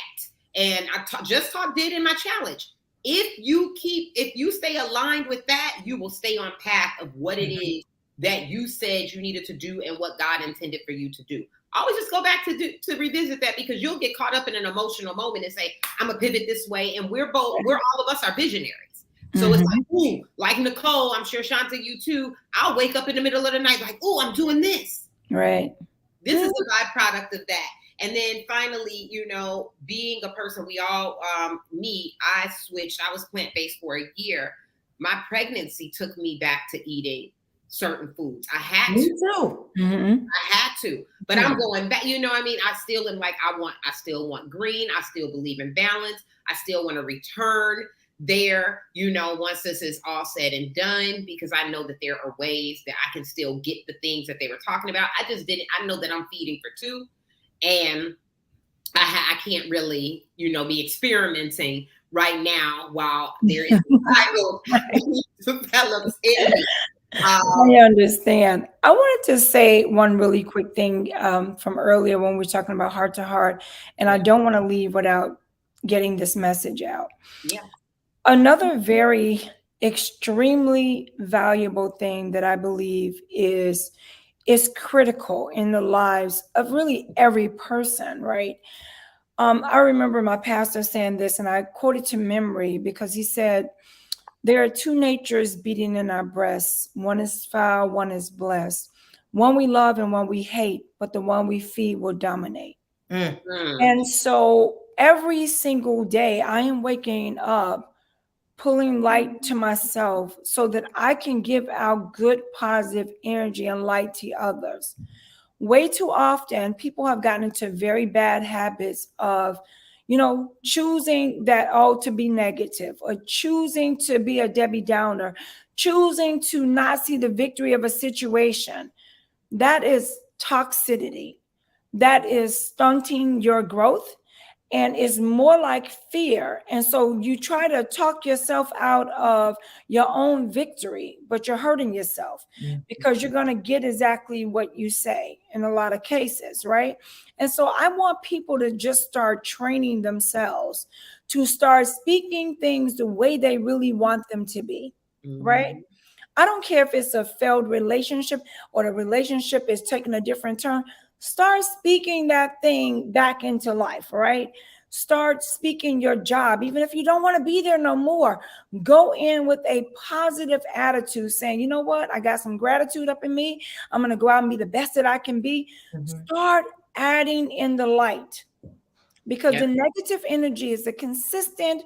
And I just did in my challenge. If you stay aligned with that, you will stay on path of what it is that you said you needed to do and what God intended for you to do. Always just go back to revisit that, because you'll get caught up in an emotional moment and say, I'm gonna pivot this way. And we're all of us are visionaries. So it's like, ooh, like Nicole, I'm sure Shonta, you too, I'll wake up in the middle of the night like, ooh, I'm doing this. Right. This is a byproduct of that. And then finally, being a person, we all, I switched. I was plant-based for a year. My pregnancy took me back to eating certain foods. I had to. Me too. I had to. But I'm going back. I still am like, I still want green. I still believe in balance. I still want to return there, you know, once this is all said and done, because I know that there are ways that I can still get the things that they were talking about. I know that I'm feeding for two, and I can't really, you know, be experimenting right now while there is a title develops in me. I understand. I wanted to say one really quick thing from earlier when we were talking about heart to heart, and I don't want to leave without getting this message out. Yeah. Another very extremely valuable thing that I believe is critical in the lives of really every person, right? I remember my pastor saying this, and I quote it to memory because he said, there are two natures beating in our breasts. One is foul, one is blessed. One we love and one we hate, but the one we feed will dominate. And so every single day I am waking up, pulling light to myself so that I can give out good, positive energy and light to others. Way too often, people have gotten into very bad habits of, you know, choosing that, oh, to be negative, or choosing to be a Debbie Downer, choosing to not see the victory of a situation. That is toxicity. That is stunting your growth, and is more like fear. And so you try to talk yourself out of your own victory, but you're hurting yourself because you're going to get exactly what you say in a lot of cases, right? And so I want people to just start training themselves to start speaking things the way they really want them to be, right? I don't care if it's a failed relationship or the relationship is taking a different turn. Start speaking that thing back into life, right? Start speaking your job. Even if you don't want to be there no more, go in with a positive attitude saying, you know what? I got some gratitude up in me. I'm going to go out and be the best that I can be. Start adding in the light, because the negative energy is a consistent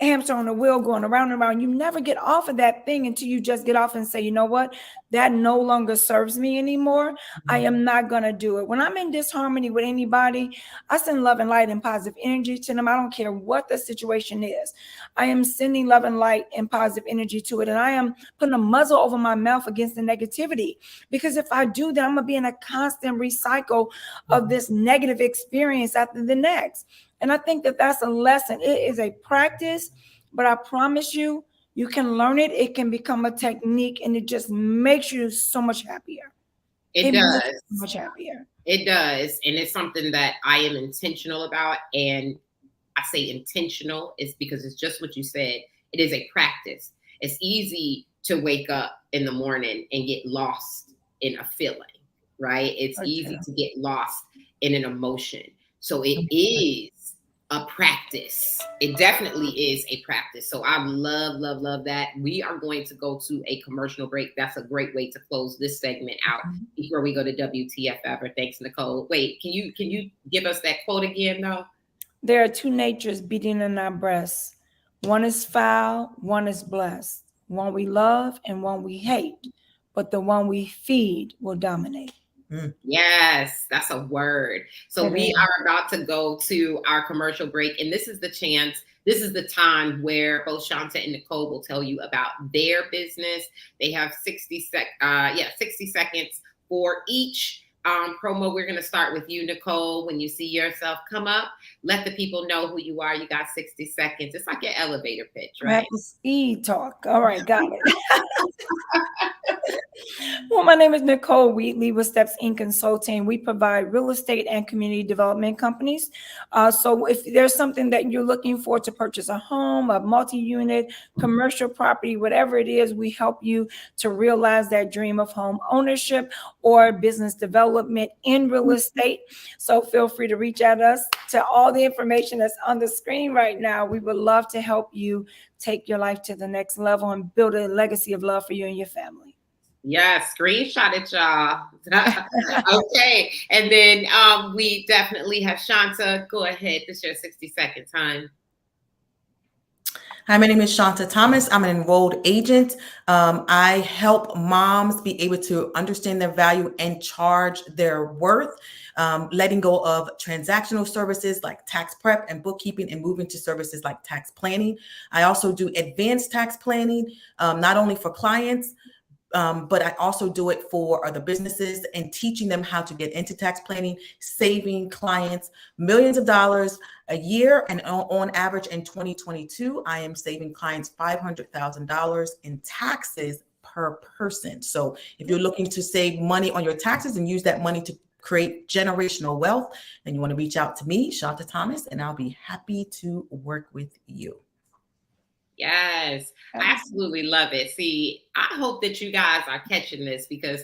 hamster on the wheel going around and around. You never get off of that thing until you just get off and say, you know what, that no longer serves me anymore. I am not going to do it. When I'm in disharmony with anybody, I send love and light and positive energy to them. I don't care what the situation is. I am sending love and light and positive energy to it. And I am putting a muzzle over my mouth against the negativity, because if I do that, I'm going to be in a constant recycle of this negative experience after the next. And I think that that's a lesson. It is a practice, but I promise you, you can learn it. It can become a technique, and it just makes you so much happier. It does. Makes you so much happier. It does. And it's something that I am intentional about. And I say intentional is because it's just what you said. It is a practice. It's easy to wake up in the morning and get lost in a feeling, right? It's easy to get lost in an emotion. So it is a practice. It definitely is a practice. So I love that. We are going to go to a commercial break. That's a great way to close this segment out before we go to WTF ever. Thanks, Nicole. Wait, can you give us that quote again though? There are two natures beating in our breasts. One is foul, one is blessed. One we love and one we hate, but the one we feed will dominate. Yes, that's a word. So we are about to go to our commercial break, and this is the chance. This is the time where both Shonta and Nicole will tell you about their business. They have 60 seconds for each promo. We're going to start with you, Nicole. When you see yourself come up, let the people know who you are. You got 60 seconds. It's like an elevator pitch, right? Speed talk. All right, got it. Well, my name is Nicole Wheatly with Stepsincconsulting. We provide real estate and community development companies. So if there's something that you're looking for to purchase a home, a multi-unit, commercial property, whatever it is, we help you to realize that dream of home ownership or business development in real estate. So feel free to reach out to us. To all the information that's on the screen right now, we would love to help you take your life to the next level and build a legacy of love for you and your family. Yeah, screenshot it, y'all. Okay. And then we definitely have Shonta. Go ahead. This is your 60 second time. Hi, my name is Shonta Thomas. I'm an enrolled agent. I help moms be able to understand their value and charge their worth, letting go of transactional services like tax prep and bookkeeping and moving to services like tax planning. I also do advanced tax planning, not only for clients, but I also do it for other businesses and teaching them how to get into tax planning, saving clients millions of dollars a year. And on average in 2022, I am saving clients $500,000 in taxes per person. So if you're looking to save money on your taxes and use that money to create generational wealth, then you want to reach out to me, Shonta Thomas, and I'll be happy to work with you. Yes, I absolutely love it. See, I hope that you guys are catching this because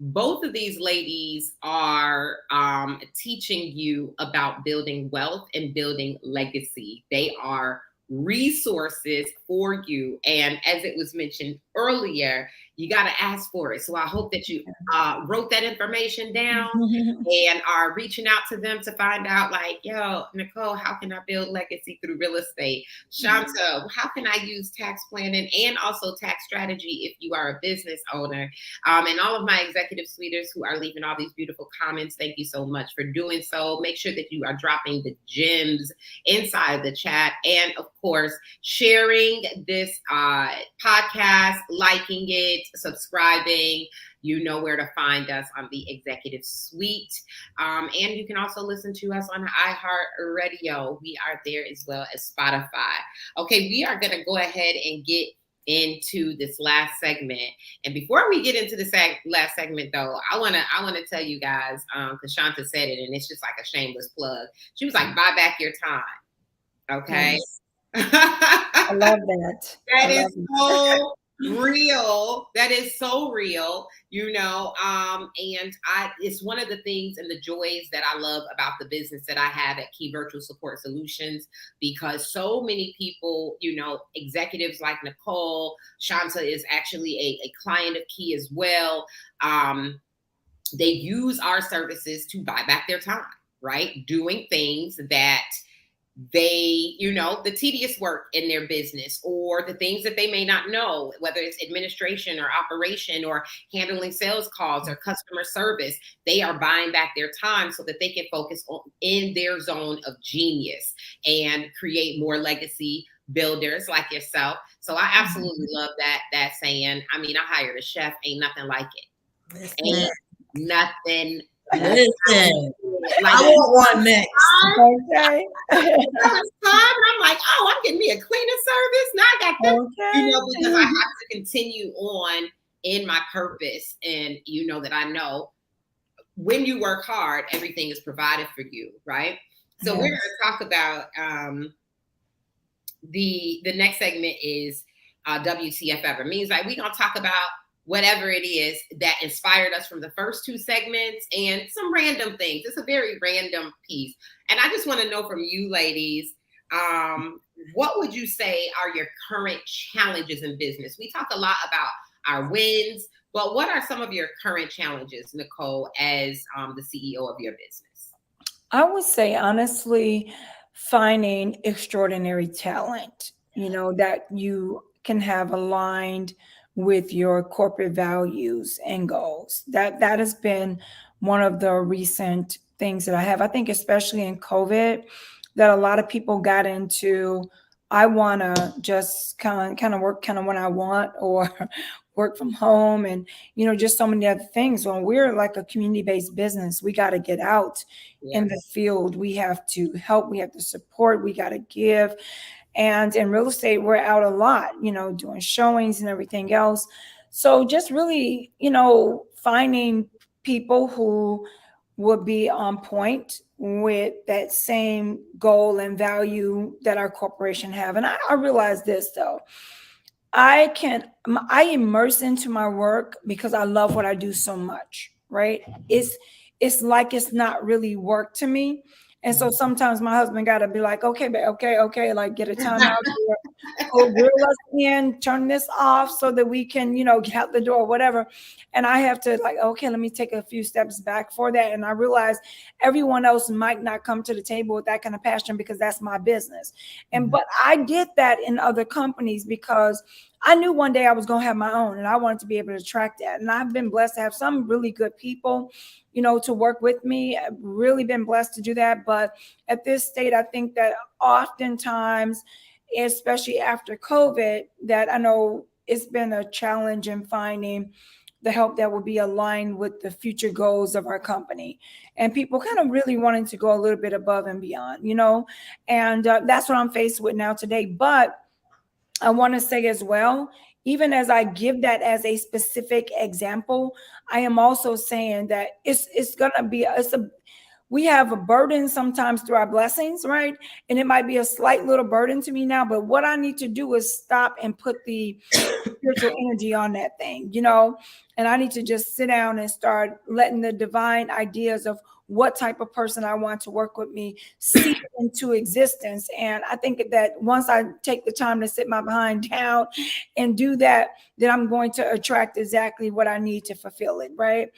both of these ladies are teaching you about building wealth and building legacy. They are resources for you. And as it was mentioned earlier, you got to ask for it. So I hope that you wrote that information down and are reaching out to them to find out, like, yo, Nicole, how can I build legacy through real estate? Shonta, how can I use tax planning and also tax strategy if you are a business owner? And all of my executive suiters who are leaving all these beautiful comments, thank you so much for doing so. Make sure that you are dropping the gems inside the chat. And of course, sharing this podcast, liking it, subscribing. You know where to find us on the Executive Suite. And you can also listen to us on iHeart Radio. We are there as well as Spotify. Okay, we are going to go ahead and get into this last segment. And before we get into the last segment, though, I want to tell you guys, because Shonta said it, and it's just like a shameless plug. She was like, buy back your time. Okay. Yes. I love that. That is so real. That is so real, you know. And it's one of the things and the joys that I love about the business that I have at Key Virtual Support Solutions, because so many people, you know, executives like Nicole, Shonta is actually a client of Key as well. They use our services to buy back their time, right? Doing things that they, you know, the tedious work in their business or the things that they may not know, whether it's administration or operation or handling sales calls or customer service, they are buying back their time so that they can focus in their zone of genius and create more legacy builders like yourself. So I absolutely love that saying. I mean, I hired a chef, ain't nothing like it. Listen. Ain't nothing. Listen, like, I want one next. Okay. I'm like, oh, I'm getting me a cleaning service. Now I got that, Okay. you know, because I have to continue on in my purpose. And you know that I know when you work hard, everything is provided for you, right? So we're going to talk about the next segment is WTF ever. Means like we're going to talk about whatever it is that inspired us from the first two segments and some random things. It's a very random piece. And I just want to know from you ladies, what would you say are your current challenges in business? We talk a lot about our wins, but what are some of your current challenges, Nicole, as the CEO of your business? I would say, honestly, finding extraordinary talent, you know, that you can have aligned with your corporate values and goals. That has been one of the recent things that I have. I think especially in COVID, that a lot of people got into, I want to just kind of work kind of when I want, or work from home, and you know, just so many other things. When we're like a community-based business, we got to get out in the field. We have to help, we have to support, we got to give. And in real estate, we're out a lot, you know, doing showings and everything else. So just really, you know, finding people who would be on point with that same goal and value that our corporation have. And I realize this though, I immerse into my work because I love what I do so much, right? It's like it's not really work to me. And so sometimes my husband got to be like, okay, okay, like get a timeout here, go reel us in, turn this off so that we can, get out the door, whatever. And I have to like, okay, let me take a few steps back for that. And I realize everyone else might not come to the table with that kind of passion because that's my business. And but I did that in other companies because I knew one day I was going to have my own and I wanted to be able to track that. And I've been blessed to have some really good people, to work with me. I've really been blessed to do that. But at this state, I think that oftentimes, especially after COVID, that I know it's been a challenge in finding the help that will be aligned with the future goals of our company. And people kind of really wanting to go a little bit above and beyond, and that's what I'm faced with now today. But I want to say as well, even as I give that as a specific example, I am also saying that it's gonna be we have a burden sometimes through our blessings, right? And it might be a slight little burden to me now, but what I need to do is stop and put the spiritual energy on that thing, and I need to just sit down and start letting the divine ideas of what type of person I want to work with me seep into existence. And I think that once I take the time to sit my behind down and do that, then I'm going to attract exactly what I need to fulfill it, right?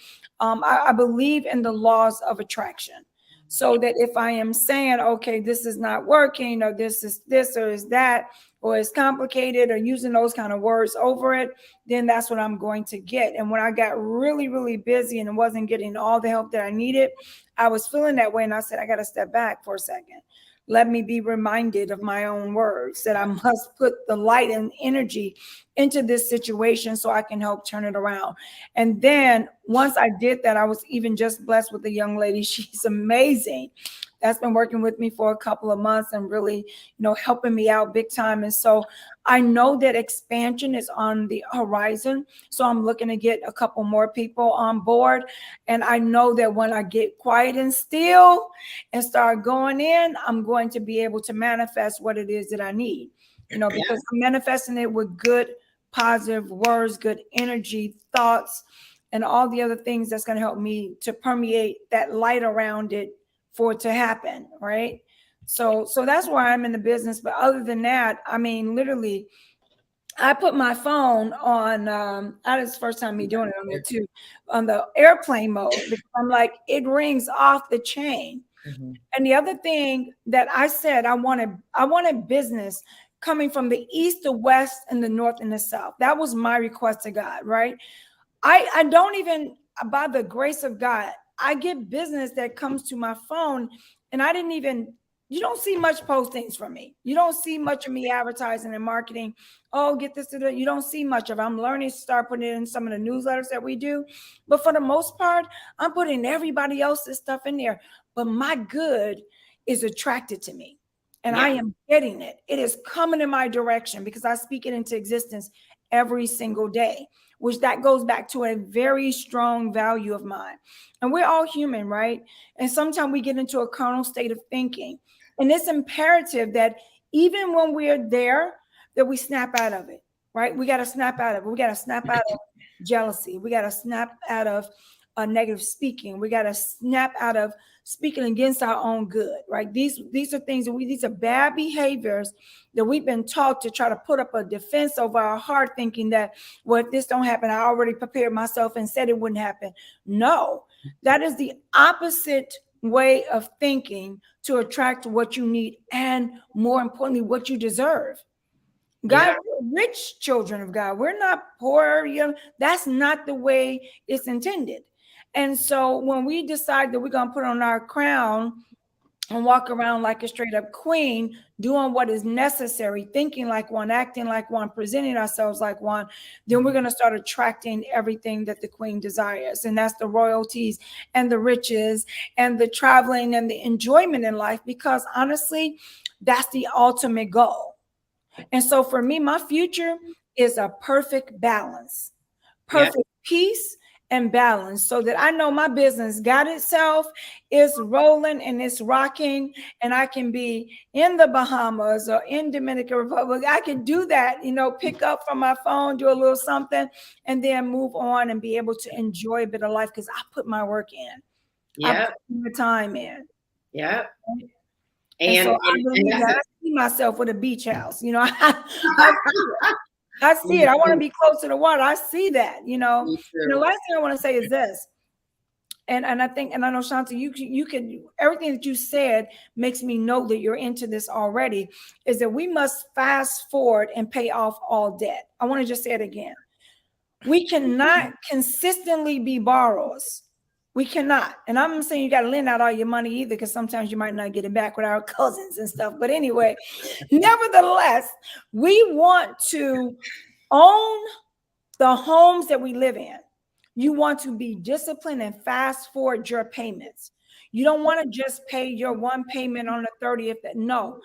I believe in the laws of attraction. So that if I am saying, okay, this is not working, or this is this, or is that, or it's complicated, or using those kind of words over it, then that's what I'm going to get. And when I got really, really busy and wasn't getting all the help that I needed, I was feeling that way. And I said, I got to step back for a second. Let me be reminded of my own words that I must put the light and energy into this situation so I can help turn it around. And then once I did that, I was even just blessed with a young lady. She's amazing. That's been working with me for a couple of months and really, helping me out big time. And so I know that expansion is on the horizon. So I'm looking to get a couple more people on board. And I know that when I get quiet and still and start going in, I'm going to be able to manifest what it is that I need, because I'm manifesting it with good, positive words, good energy, thoughts, and all the other things that's going to help me to permeate that light around it for it to happen, right? So that's why I'm in the business. But other than that, I mean, literally, I put my phone on, that is the first time me doing it on there too, on the airplane mode, because I'm like, it rings off the chain. Mm-hmm. And the other thing that I said, I wanted business coming from the east, the west, and the north and the south. That was my request to God, right? I don't even, by the grace of God, I get business that comes to my phone, and you don't see much postings from me. You don't see much of me advertising and marketing. Oh, get this to that. You don't see much of it. I'm learning to start putting it in some of the newsletters that we do. But for the most part, I'm putting everybody else's stuff in there. But my good is attracted to me. And I am getting it. It is coming in my direction because I speak it into existence every single day, which that goes back to a very strong value of mine. And we're all human, right? And sometimes we get into a carnal state of thinking. And it's imperative that even when we're there, that we snap out of it, right? We got to snap out of it. We got to snap out of jealousy. We got to snap out of negative speaking. We got to snap out of speaking against our own good, right? These are things these are bad behaviors that we've been taught to try to put up a defense over our heart, thinking that, well, if this don't happen, I already prepared myself and said it wouldn't happen. No, that is the opposite way of thinking to attract what you need and, more importantly, what you deserve. God, we're rich children of God. We're not poor. That's not the way it's intended. And so when we decide that we're going to put on our crown and walk around like a straight up queen, doing what is necessary, thinking like one, acting like one, presenting ourselves like one, then we're going to start attracting everything that the queen desires. And that's the royalties and the riches and the traveling and the enjoyment in life, because honestly, that's the ultimate goal. And so for me, my future is a perfect balance, perfect peace and balance, so that I know my business got itself, is rolling and it's rocking, and I can be in the Bahamas or in Dominican Republic. I can do that, pick up from my phone, do a little something, and then move on and be able to enjoy a bit of life because I put my work in. I put the time in. Yeah. And so I believe that I see myself with a beach house. You know, I see it. I want to be close to the water. I see that, you know. And the last thing I want to say is this. And I think, and I know Shonta, you can, everything that you said makes me know that you're into this already, is that we must fast forward and pay off all debt. I want to just say it again. We cannot consistently be borrowers. We cannot. And I'm saying you got to lend out all your money either, because sometimes you might not get it back with our cousins and stuff. But anyway, nevertheless, we want to own the homes that we live in. You want to be disciplined and fast forward your payments. You don't want to just pay your one payment on the 30th. No,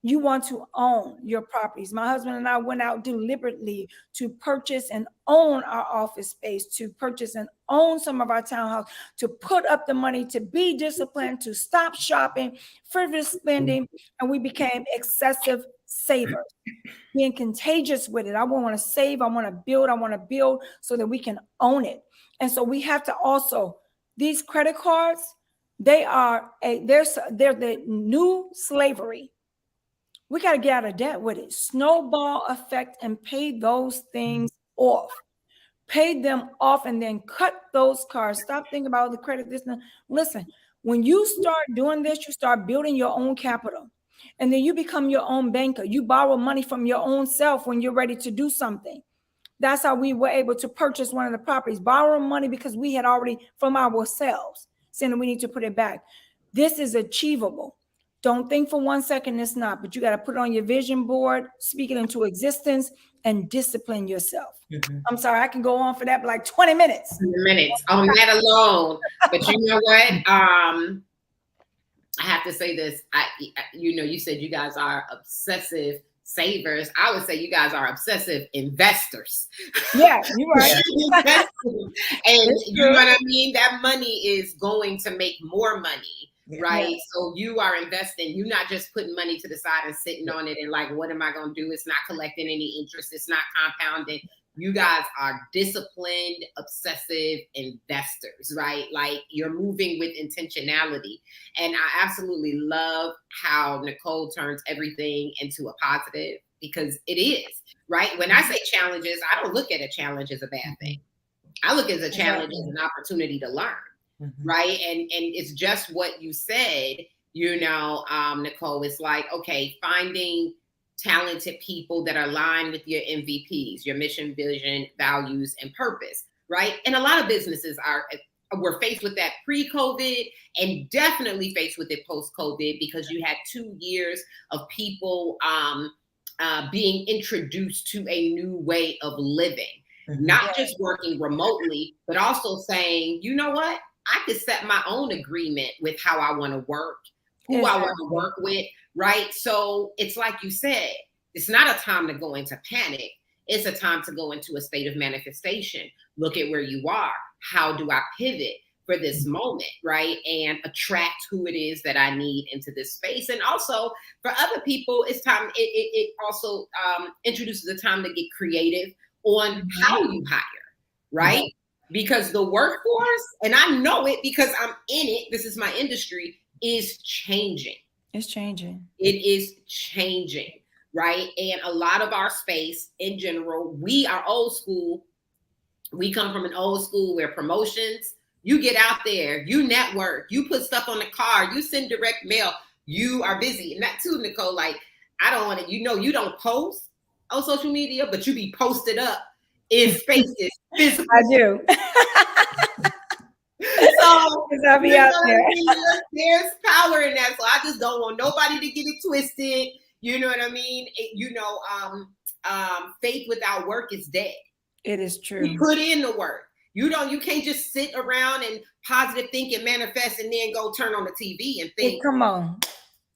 you want to own your properties. My husband and I went out deliberately to purchase and own our office space, to purchase and own some of our townhouse, to put up the money, to be disciplined, to stop shopping, frivolous spending, and we became excessive savers. Being contagious with it. I want to save. I want to build so that we can own it. And so we have to also, these credit cards, they're the new slavery. We got to get out of debt with it. Snowball effect and pay those things off. Pay them off and then cut those cards. Stop thinking about the credit. Listen, when you start doing this, you start building your own capital. And then you become your own banker. You borrow money from your own self when you're ready to do something. That's how we were able to purchase one of the properties, borrow money because we had already from ourselves, saying that we need to put it back. This is achievable. Don't think for 1 second it's not, but you got to put it on your vision board, speak it into existence, and discipline yourself. Mm-hmm. I'm sorry, I can go on for that for like 20 minutes. 20 minutes on that alone. But you know what? I have to say this. You said you guys are obsessive savers. I would say you guys are obsessive investors. Yeah, you're right. And you know what I mean? That money is going to make more money, right? Yeah. So you are investing. You're not just putting money to the side and sitting on it and like, what am I going to do? It's not collecting any interest. It's not compounding. You guys are disciplined, obsessive investors, right? Like you're moving with intentionality. And I absolutely love how Nicole turns everything into a positive, because it is, right? When I say challenges, I don't look at a challenge as a bad thing. I look at a challenge as an opportunity to learn, right? And it's just what you said, Nicole, it's like, okay, finding talented people that are aligned with your MVPs, your mission, vision, values, and purpose, right? And a lot of businesses were faced with that pre-COVID and definitely faced with it post-COVID, because you had 2 years of people being introduced to a new way of living, not just working remotely, but also saying, you know what? I could set my own agreement with how I want to work, who I want to work with, right? So it's like you said, it's not a time to go into panic. It's a time to go into a state of manifestation. Look at where you are. How do I pivot for this moment, right? And attract who it is that I need into this space. And also for other people, it's time. It also introduces a time to get creative on how you hire, right? Because the workforce, and I know it because I'm in it, this is my industry, is changing. It's changing. It is changing, right? And a lot of our space in general, we are old school. We come from an old school where promotions, you get out there, you network, you put stuff on the car, you send direct mail, you are busy. And that too, Nicole, like, I don't want to, you don't post on social media, but you be posted up in spaces. I do. So I'll be out there. There's power in that. So I just don't want nobody to get it twisted. You know what I mean? Faith without work is dead. It is true. You put in the work. You can't just sit around and positive think and manifest and then go turn on the TV and think. Come on.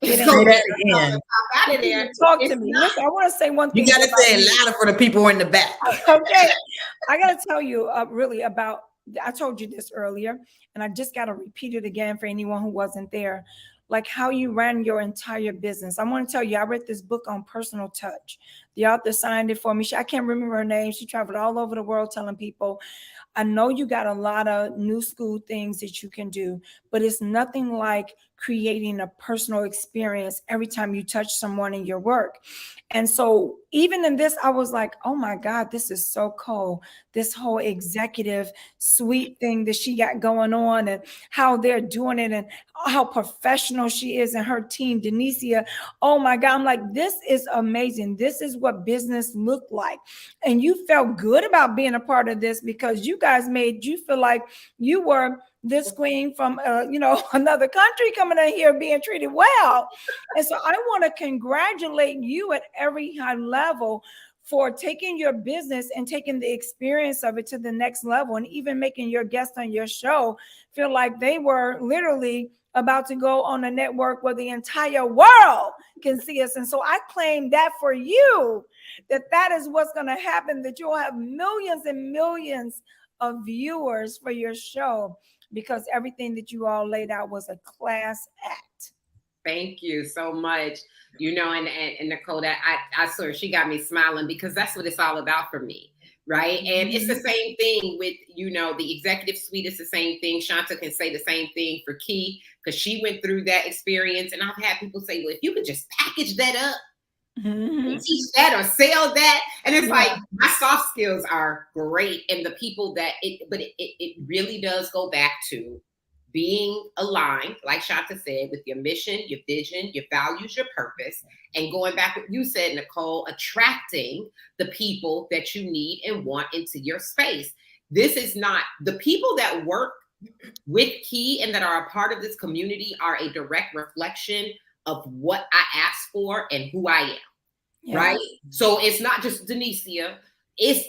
Say that again. Out of there. Talk to me. Listen, I want to say one thing. You got to say it louder for the people in the back. Okay. I got to tell you really about, I told you this earlier, and I just got to repeat it again for anyone who wasn't there, like how you ran your entire business. I want to tell you, I read this book on personal touch. The author signed it for me. I can't remember her name. She traveled all over the world telling people, I know you got a lot of new school things that you can do, but it's nothing like creating a personal experience every time you touch someone in your work. And so even in this, I was like, oh my God, this is so cool. This whole executive suite thing that she got going on and how they're doing it and how professional she is and her team, Denicia. Oh my God. I'm like, this is amazing. This is what business looked like. And you felt good about being a part of this because you guys made you feel like you were this queen from another country coming in here being treated well. And so I want to congratulate you at every high level for taking your business and taking the experience of it to the next level, and even making your guests on your show feel like they were literally about to go on a network where the entire world can see us. And so I claim that for you, that is what's going to happen, that you'll have millions and millions of viewers for your show, because everything that you all laid out was a class act. Thank you so much. And Nicole, that I swear she got me smiling, because that's what it's all about for me. Right. And it's the same thing with, the executive suite is the same thing. Shonta can say the same thing for Key, because she went through that experience. And I've had people say, well, if you could just package that up, teach that or sell that. And it's like, my soft skills are great. And the people that it really does go back to being aligned, like Shonta said, with your mission, your vision, your values, your purpose, and going back what you said, Nicole, attracting the people that you need and want into your space. This is not, the people that work with Key and that are a part of this community are a direct reflection of what I asked for and who I am. Yeah. Right? So it's not just Denicia. It's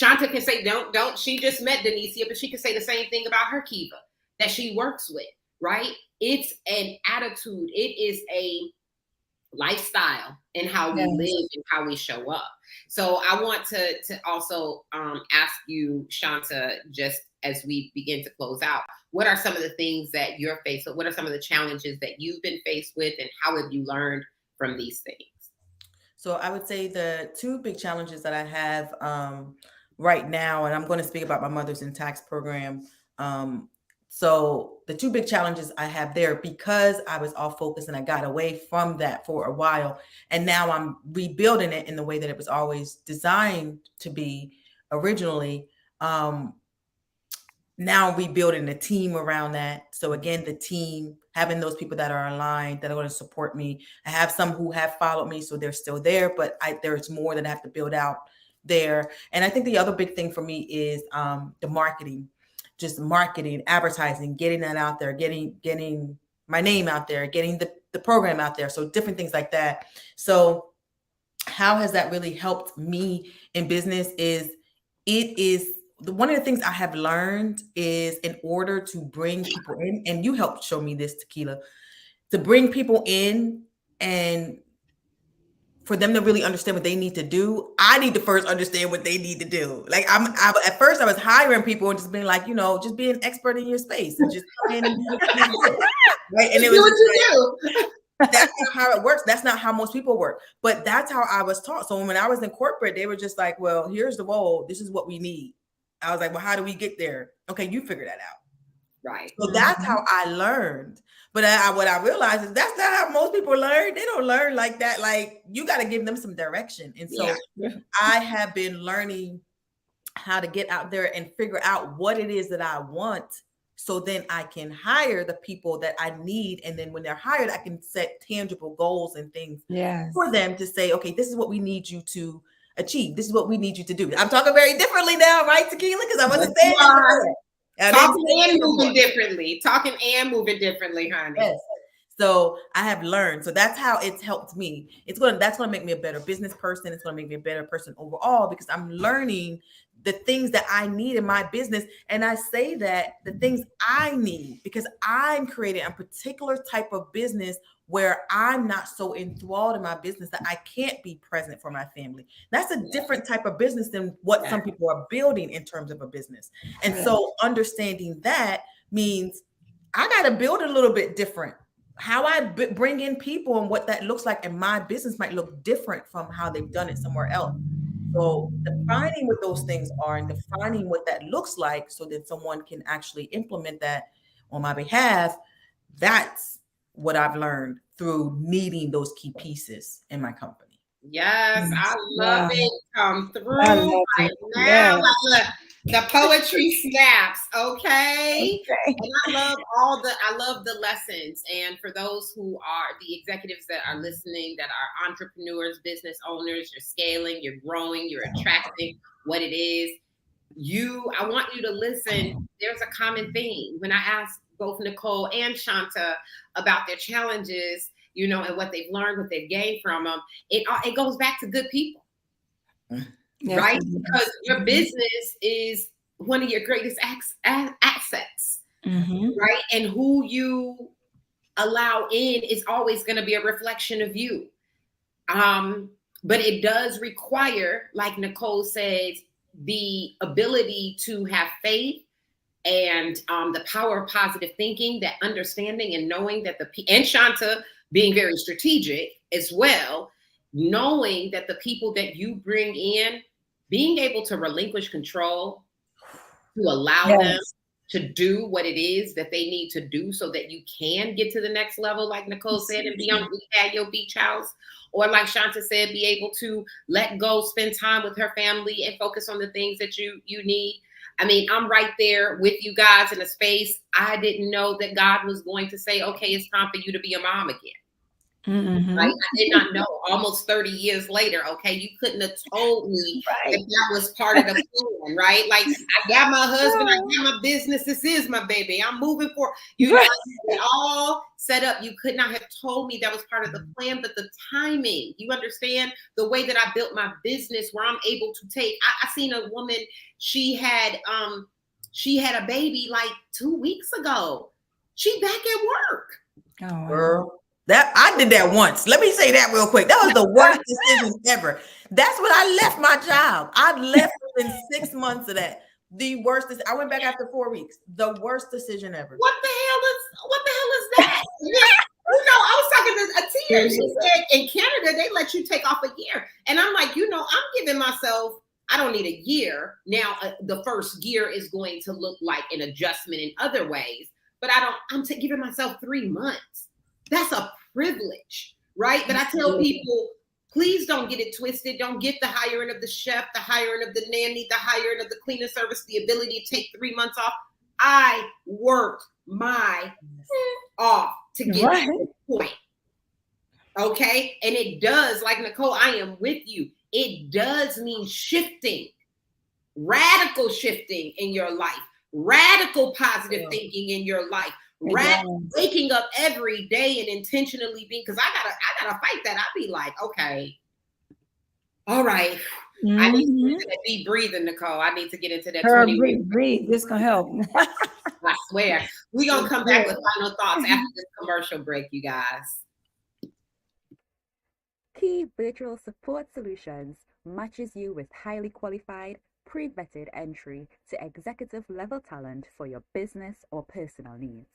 Shonta can say, don't, she just met Denicia, but she can say the same thing about her Kiva that she works with, right? It's an attitude. It is a lifestyle in how we live and how we show up. So I want to also ask you, Shonta, just as we begin to close out, what are some of the things that you're faced with? What are some of the challenges that you've been faced with, and how have you learned from these things? So I would say the two big challenges that I have right now, and I'm going to speak about my Mothers in Tax program. So the two big challenges I have there, because I was off focus and I got away from that for a while, and now I'm rebuilding it in the way that it was always designed to be originally. Now rebuilding a team around that. So again, the team, having those people that are aligned, that are going to support me. I have some who have followed me, so they're still there, but there's more that I have to build out there. And I think the other big thing for me is the marketing. Just marketing, advertising, getting that out there, getting my name out there, getting the program out there. So different things like that. So how has that really helped me in business one of the things I have learned is, in order to bring people in, and you helped show me this, TeQuila, to bring people in and for them to really understand what they need to do, I need to first understand what they need to do. Like at first I was hiring people and just being like, just be an expert in your space and just come in and do right. And it was that's not how it works. That's not how most people work. But that's how I was taught. So when I was in corporate, they were just like, well, here's the role. This is what we need. I was like, well, how do we get there? Okay, you figure that out. Right. So that's how I learned. But what I realized is that's not how most people learn. They don't learn like that. Like, you got to give them some direction. And so I have been learning how to get out there and figure out what it is that I want, so then I can hire the people that I need. And then when they're hired, I can set tangible goals and things for them to say, okay, this is what we need you to achieve. This is what we need you to do. I'm talking very differently now, right, TeQuila? Because I wasn't saying talking and moving differently, honey. Yes. So I have learned. So that's how it's helped me. That's going to make me a better business person. It's going to make me a better person overall, because I'm learning the things that I need in my business. And I say that the things I need, because I'm creating a particular type of business where I'm not so enthralled in my business that I can't be present for my family. That's a different type of business than what some people are building in terms of a business. And so understanding that means I got to build a little bit different. how I bring in people and what that looks like in my business might look different from how they've done it somewhere else. So defining what those things are and defining what that looks like so that someone can actually implement that on my behalf, that's what I've learned through needing those key pieces in my company. Yes, I love Wow. it. Come I through love right it. now. Yeah. Look, the poetry snaps, okay? Okay. And I love the lessons. And for those who are the executives that are listening, that are entrepreneurs, business owners, you're scaling, you're growing, you're attracting what it is. I want you to listen. There's a common theme. When I asked both Nicole and Shonta about their challenges, and what they've learned, what they've gained from them, it goes back to good people, Yes, right? it is. Because your business is one of your greatest assets, right? And who you allow in is always going to be a reflection of you. But it does require, like Nicole says, the ability to have faith and the power of positive thinking, that understanding and knowing that and Shonta being very strategic as well, knowing that the people that you bring in, being able to relinquish control, to allow them Yes. to do what it is that they need to do so that you can get to the next level, like Nicole said, and be at your beach house. Or like Shonta said, be able to let go, spend time with her family and focus on the things that you need. I mean, I'm right there with you guys in a space. I didn't know that God was going to say, okay, it's time for you to be a mom again. Right? I did not know. Almost 30 years later, okay, you couldn't have told me that was part of the plan, right? Like, I got my husband, I got my business. This is my baby. I'm moving forward. It all set up. You could not have told me that was part of the plan, but the timing, you understand the way that I built my business, where I'm able to take. I seen a woman. She had a baby like 2 weeks ago. She back at work. Oh, Girl, that I did that once. Let me say that real quick. That was the worst decision ever. That's when I left my job. I left within 6 months of that. The worst. I went back after 4 weeks. The worst decision ever. What the hell is that? I was talking to a Tia. She said in Canada they let you take off a year, and I'm like, I'm giving myself. I don't need a year now. The first year is going to look like an adjustment in other ways, but I'm giving myself 3 months. That's a privilege, right? But I tell people, please don't get it twisted. Don't get the hiring of the chef, the hiring of the nanny, the hiring of the cleaning service, the ability to take 3 months off. I worked my off to get to this point. Okay. And it does, like Nicole, I am with you. It does mean shifting, radical shifting in your life, radical positive thinking in your life, waking up every day and intentionally being, because I gotta fight that. I'll be like, okay, all right. I need to get into that deep breathing, Nicole. I need to get into that 20 breathe. This gonna help. I swear. We're gonna come back with final thoughts after this commercial break, you guys. Key Virtual Support Solutions matches you with highly qualified, pre-vetted entry to executive level talent for your business or personal needs.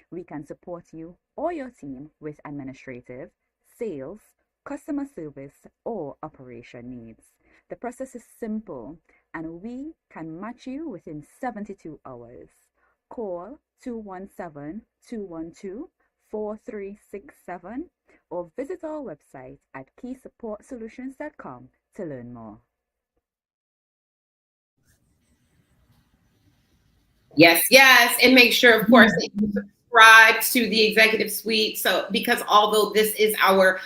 We can support you or your team with administrative, sales, customer service, or operation needs. The process is simple, and we can match you within 72 hours. Call 217-212-4367 or visit our website at keysupportsolutions.com to learn more. Yes. And make sure, of course, that you subscribe to the Executive Suite. So, because although this is our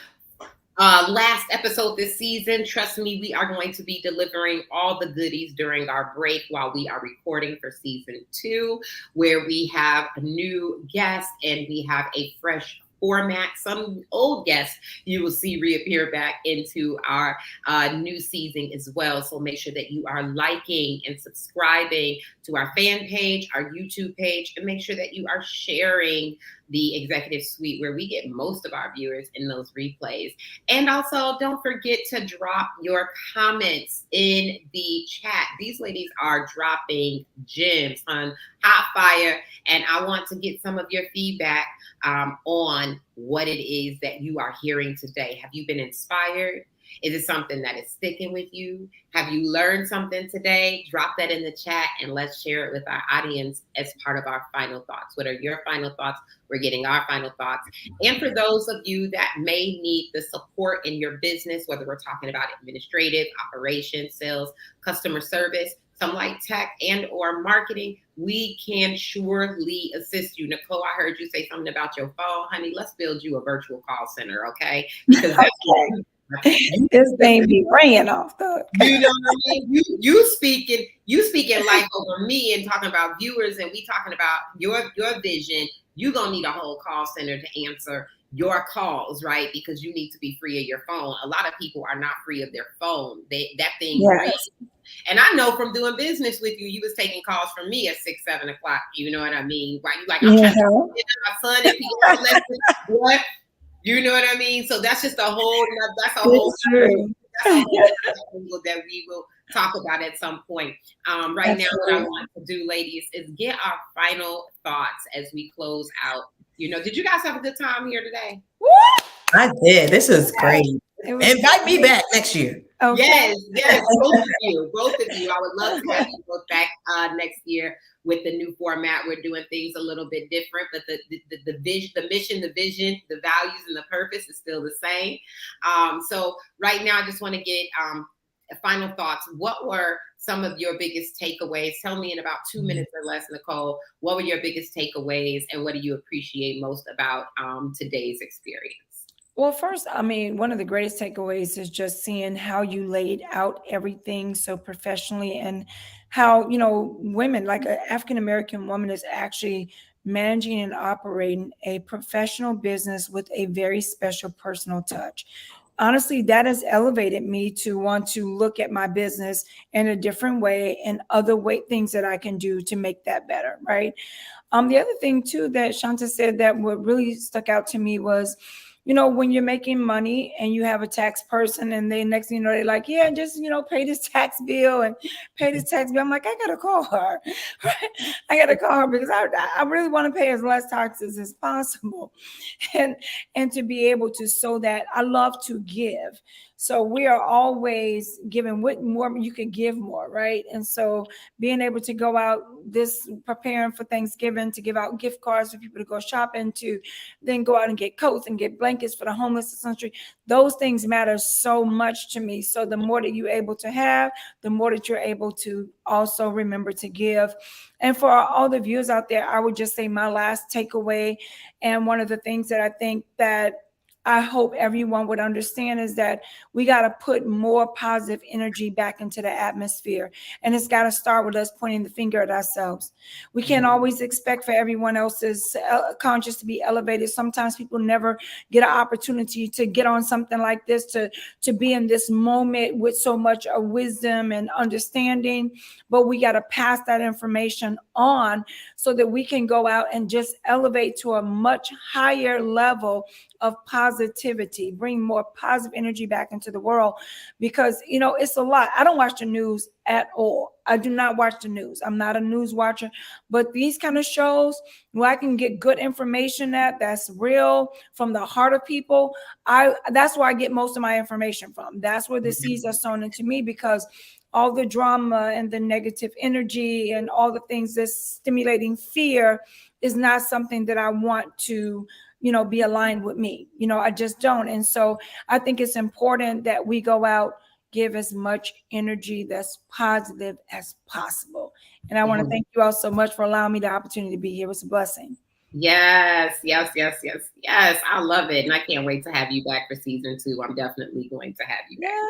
last episode this season, trust me, we are going to be delivering all the goodies during our break while we are recording for season 2, where we have a new guest and we have a fresh format. Some old guests you will see reappear back into our new season as well. So make sure that you are liking and subscribing to our fan page, our YouTube page, and make sure that you are sharing the Executive Suite, where we get most of our viewers in those replays. And also, don't forget to drop your comments in the chat. These ladies are dropping gems on hot fire, and I want to get some of your feedback on what it is that you are hearing today. Have you been inspired? Is it something that is sticking with you? Have you learned something today? Drop that in the chat and let's share it with our audience as part of our final thoughts. What are your final thoughts? We're getting our final thoughts. And for those of you that may need the support in your business, whether we're talking about administrative, operations, sales, customer service, some like tech and or marketing, we can surely assist you. Nicole, I heard you say something about your phone. Honey, let's build you a virtual call center, okay? Because that's Okay. This thing be ringing off the. You know what I mean? You speaking life over me and talking about viewers, and we talking about your vision. You gonna need a whole call center to answer your calls, right? Because you need to be free of your phone. A lot of people are not free of their phone. That thing rings. And I know from doing business with you, you was taking calls from me at 6, 7 o'clock. You know what I mean? Right? You like, I'm trying to get my son and PR lesson. What? You know what I mean? So that's just a whole angle that we will talk about at some point. Right now, what I want to do, ladies, is get our final thoughts as we close out. You know, did you guys have a good time here today? I did. This is great. Invite me back next year. Okay. Yes, both of you. I would love to have you both back next year with the new format. We're doing things a little bit different, but the vision, the mission, the vision, the values, and the purpose is still the same. So right now, I just want to get final thoughts. What were some of your biggest takeaways? Tell me in about 2 minutes or less, Nicole, what were your biggest takeaways, and what do you appreciate most about today's experience? Well, first, I mean, one of the greatest takeaways is just seeing how you laid out everything so professionally, and how, you know, women, like an African-American woman, is actually managing and operating a professional business with a very special personal touch. Honestly, that has elevated me to want to look at my business in a different way, and other things that I can do to make that better, right? The other thing too that Shonta said that what really stuck out to me was, you know, when you're making money and you have a tax person, and they next thing you know, they're like, yeah, just, you know, pay this tax bill and pay this tax bill. I'm like, I got to call her. Right? I got to call her because I really want to pay as less taxes as possible. And to be able to, so that I love to give. So we are always giving. What more you can give more, right? And so being able to go out, preparing for Thanksgiving, to give out gift cards for people to go shopping, to then go out and get coats and get blankets for the homeless country. Those things matter so much to me. So the more that you're able to have, the more that you're able to also remember to give. And for all the viewers out there, I would just say my last takeaway, and one of the things that I think that I hope everyone would understand, is that we got to put more positive energy back into the atmosphere. And it's got to start with us pointing the finger at ourselves. We can't always expect for everyone else's conscience to be elevated. Sometimes people never get an opportunity to get on something like this, to be in this moment with so much wisdom and understanding. But we got to pass that information on so that we can go out and just elevate to a much higher level of positivity, bring more positive energy back into the world. Because, you know, it's a lot. I don't watch the news at all. I do not watch the news. I'm not a news watcher, but these kind of shows where I can get good information that's real from the heart of people, that's where I get most of my information from. That's where the seeds are sown into me, because all the drama and the negative energy and all the things that's stimulating fear is not something that I want to, you know, be aligned with me. You know, I just don't. And so I think it's important that we go out, give as much energy that's positive as possible. And I want to thank you all so much for allowing me the opportunity to be here. It was a blessing. Yes. I love it. And I can't wait to have you back for season 2. I'm definitely going to have you back.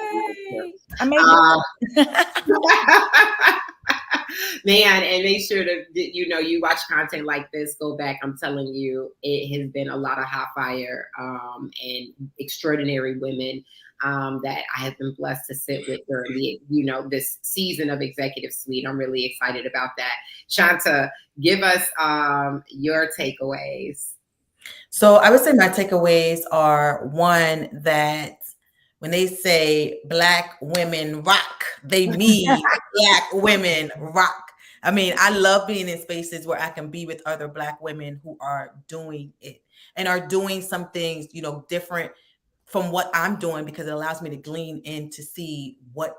Man, and make sure to, you know, you watch content like this, go back. I'm telling you, it has been a lot of hot fire and extraordinary women that I have been blessed to sit with during the, you know, this season of Executive Suite. I'm really excited about that. Shonta, give us your takeaways. So I would say my takeaways are one, that when they say Black women rock, they mean Black women rock. I mean, I love being in spaces where I can be with other Black women who are doing it and are doing some things, different from what I'm doing, because it allows me to glean in to see what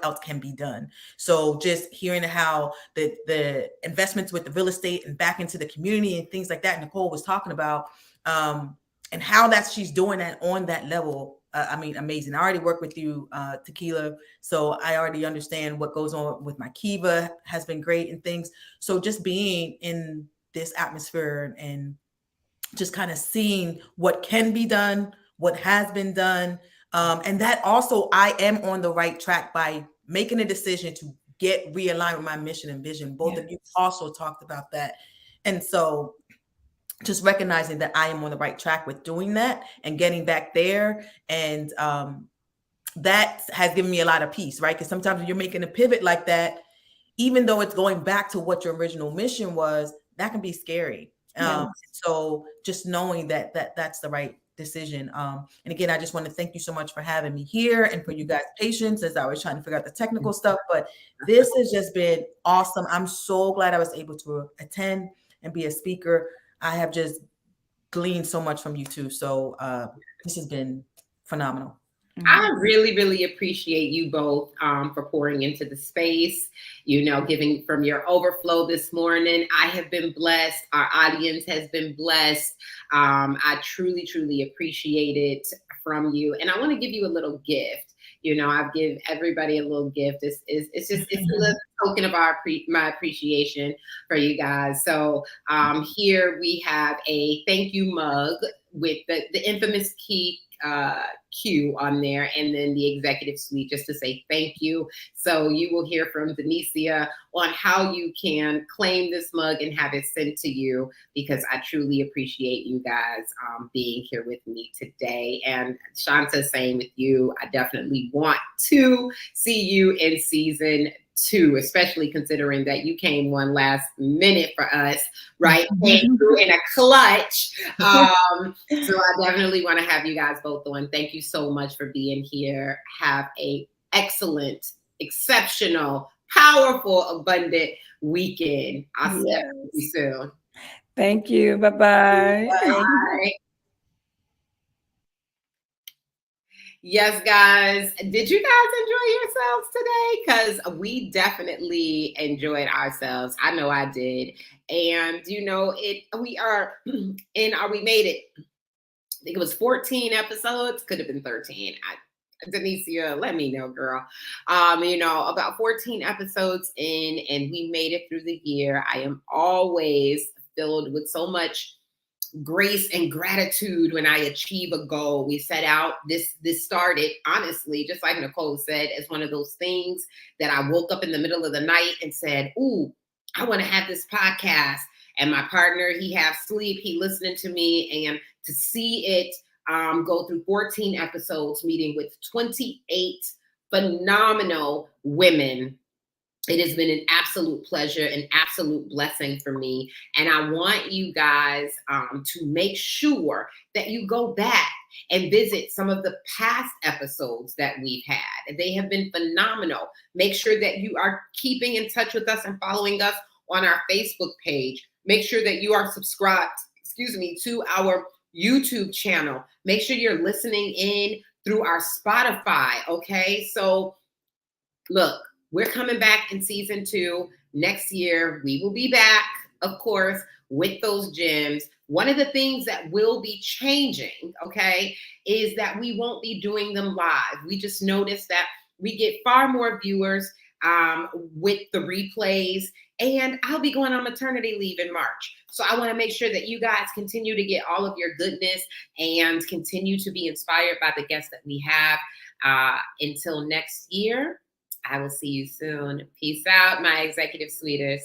else can be done. So just hearing how the investments with the real estate and back into the community and things like that Nicole was talking about, and how she's doing that on that level. I mean, amazing. I already work with you, TeQuila, so I already understand what goes on with my Kiva has been great and things. So just being in this atmosphere and just kind of seeing what can be done, what has been done. And that also, I am on the right track by making a decision to get realigned with my mission and vision. Both of you also talked about that. And so just recognizing that I am on the right track with doing that and getting back there. And that has given me a lot of peace, right? Because sometimes when you're making a pivot like that, even though it's going back to what your original mission was, that can be scary. So just knowing that's the right decision. And again, I just want to thank you so much for having me here and for you guys' patience as I was trying to figure out the technical stuff. But this has just been awesome. I'm so glad I was able to attend and be a speaker. I have just gleaned so much from you too. So this has been phenomenal. I really, really appreciate you both for pouring into the space, giving from your overflow this morning. I have been blessed. Our audience has been blessed. I truly, truly appreciate it from you. And I want to give you a little gift. I give everybody a little gift. It's a little token of my appreciation for you guys. So here we have a thank you mug with the infamous Q on there, and then the executive suite, just to say thank you. So you will hear from Denicia on how you can claim this mug and have it sent to you, because I truly appreciate you guys being here with me today. And Shonta, same with you. I definitely want to see you in season 2, especially considering that you came one last minute for us, right? Came through in a clutch. So I definitely want to have you guys both on. Thank you so much for being here. Have a excellent, exceptional, powerful, abundant weekend. I'll see you soon. Thank you. Bye-bye. Bye. Yes, guys. Did you guys enjoy yourselves today? Because we definitely enjoyed ourselves. I know I did. And we made it. I think it was 14 episodes. Could have been 13. Denicia, let me know, girl. About 14 episodes in, and we made it through the year. I am always filled with so much grace and gratitude when I achieve a goal. We set out, this started, honestly, just like Nicole said, as one of those things that I woke up in the middle of the night and said, ooh, I want to have this podcast. And my partner, he half sleep, he listening to me, and to see it go through 14 episodes, meeting with 28 phenomenal women. It has been an absolute pleasure, an absolute blessing for me. And I want you guys to make sure that you go back and visit some of the past episodes that we've had. They have been phenomenal. Make sure that you are keeping in touch with us and following us on our Facebook page. Make sure that you are subscribed, to our YouTube channel. Make sure you're listening in through our Spotify, okay? So look, we're coming back in season 2 next year. We will be back, of course, with those gems. One of the things that will be changing, okay, is that we won't be doing them live. We just noticed that we get far more viewers with the replays, and I'll be going on maternity leave in March. So I want to make sure that you guys continue to get all of your goodness and continue to be inspired by the guests that we have. Until next year, I will see you soon. Peace out, my executive sweeters.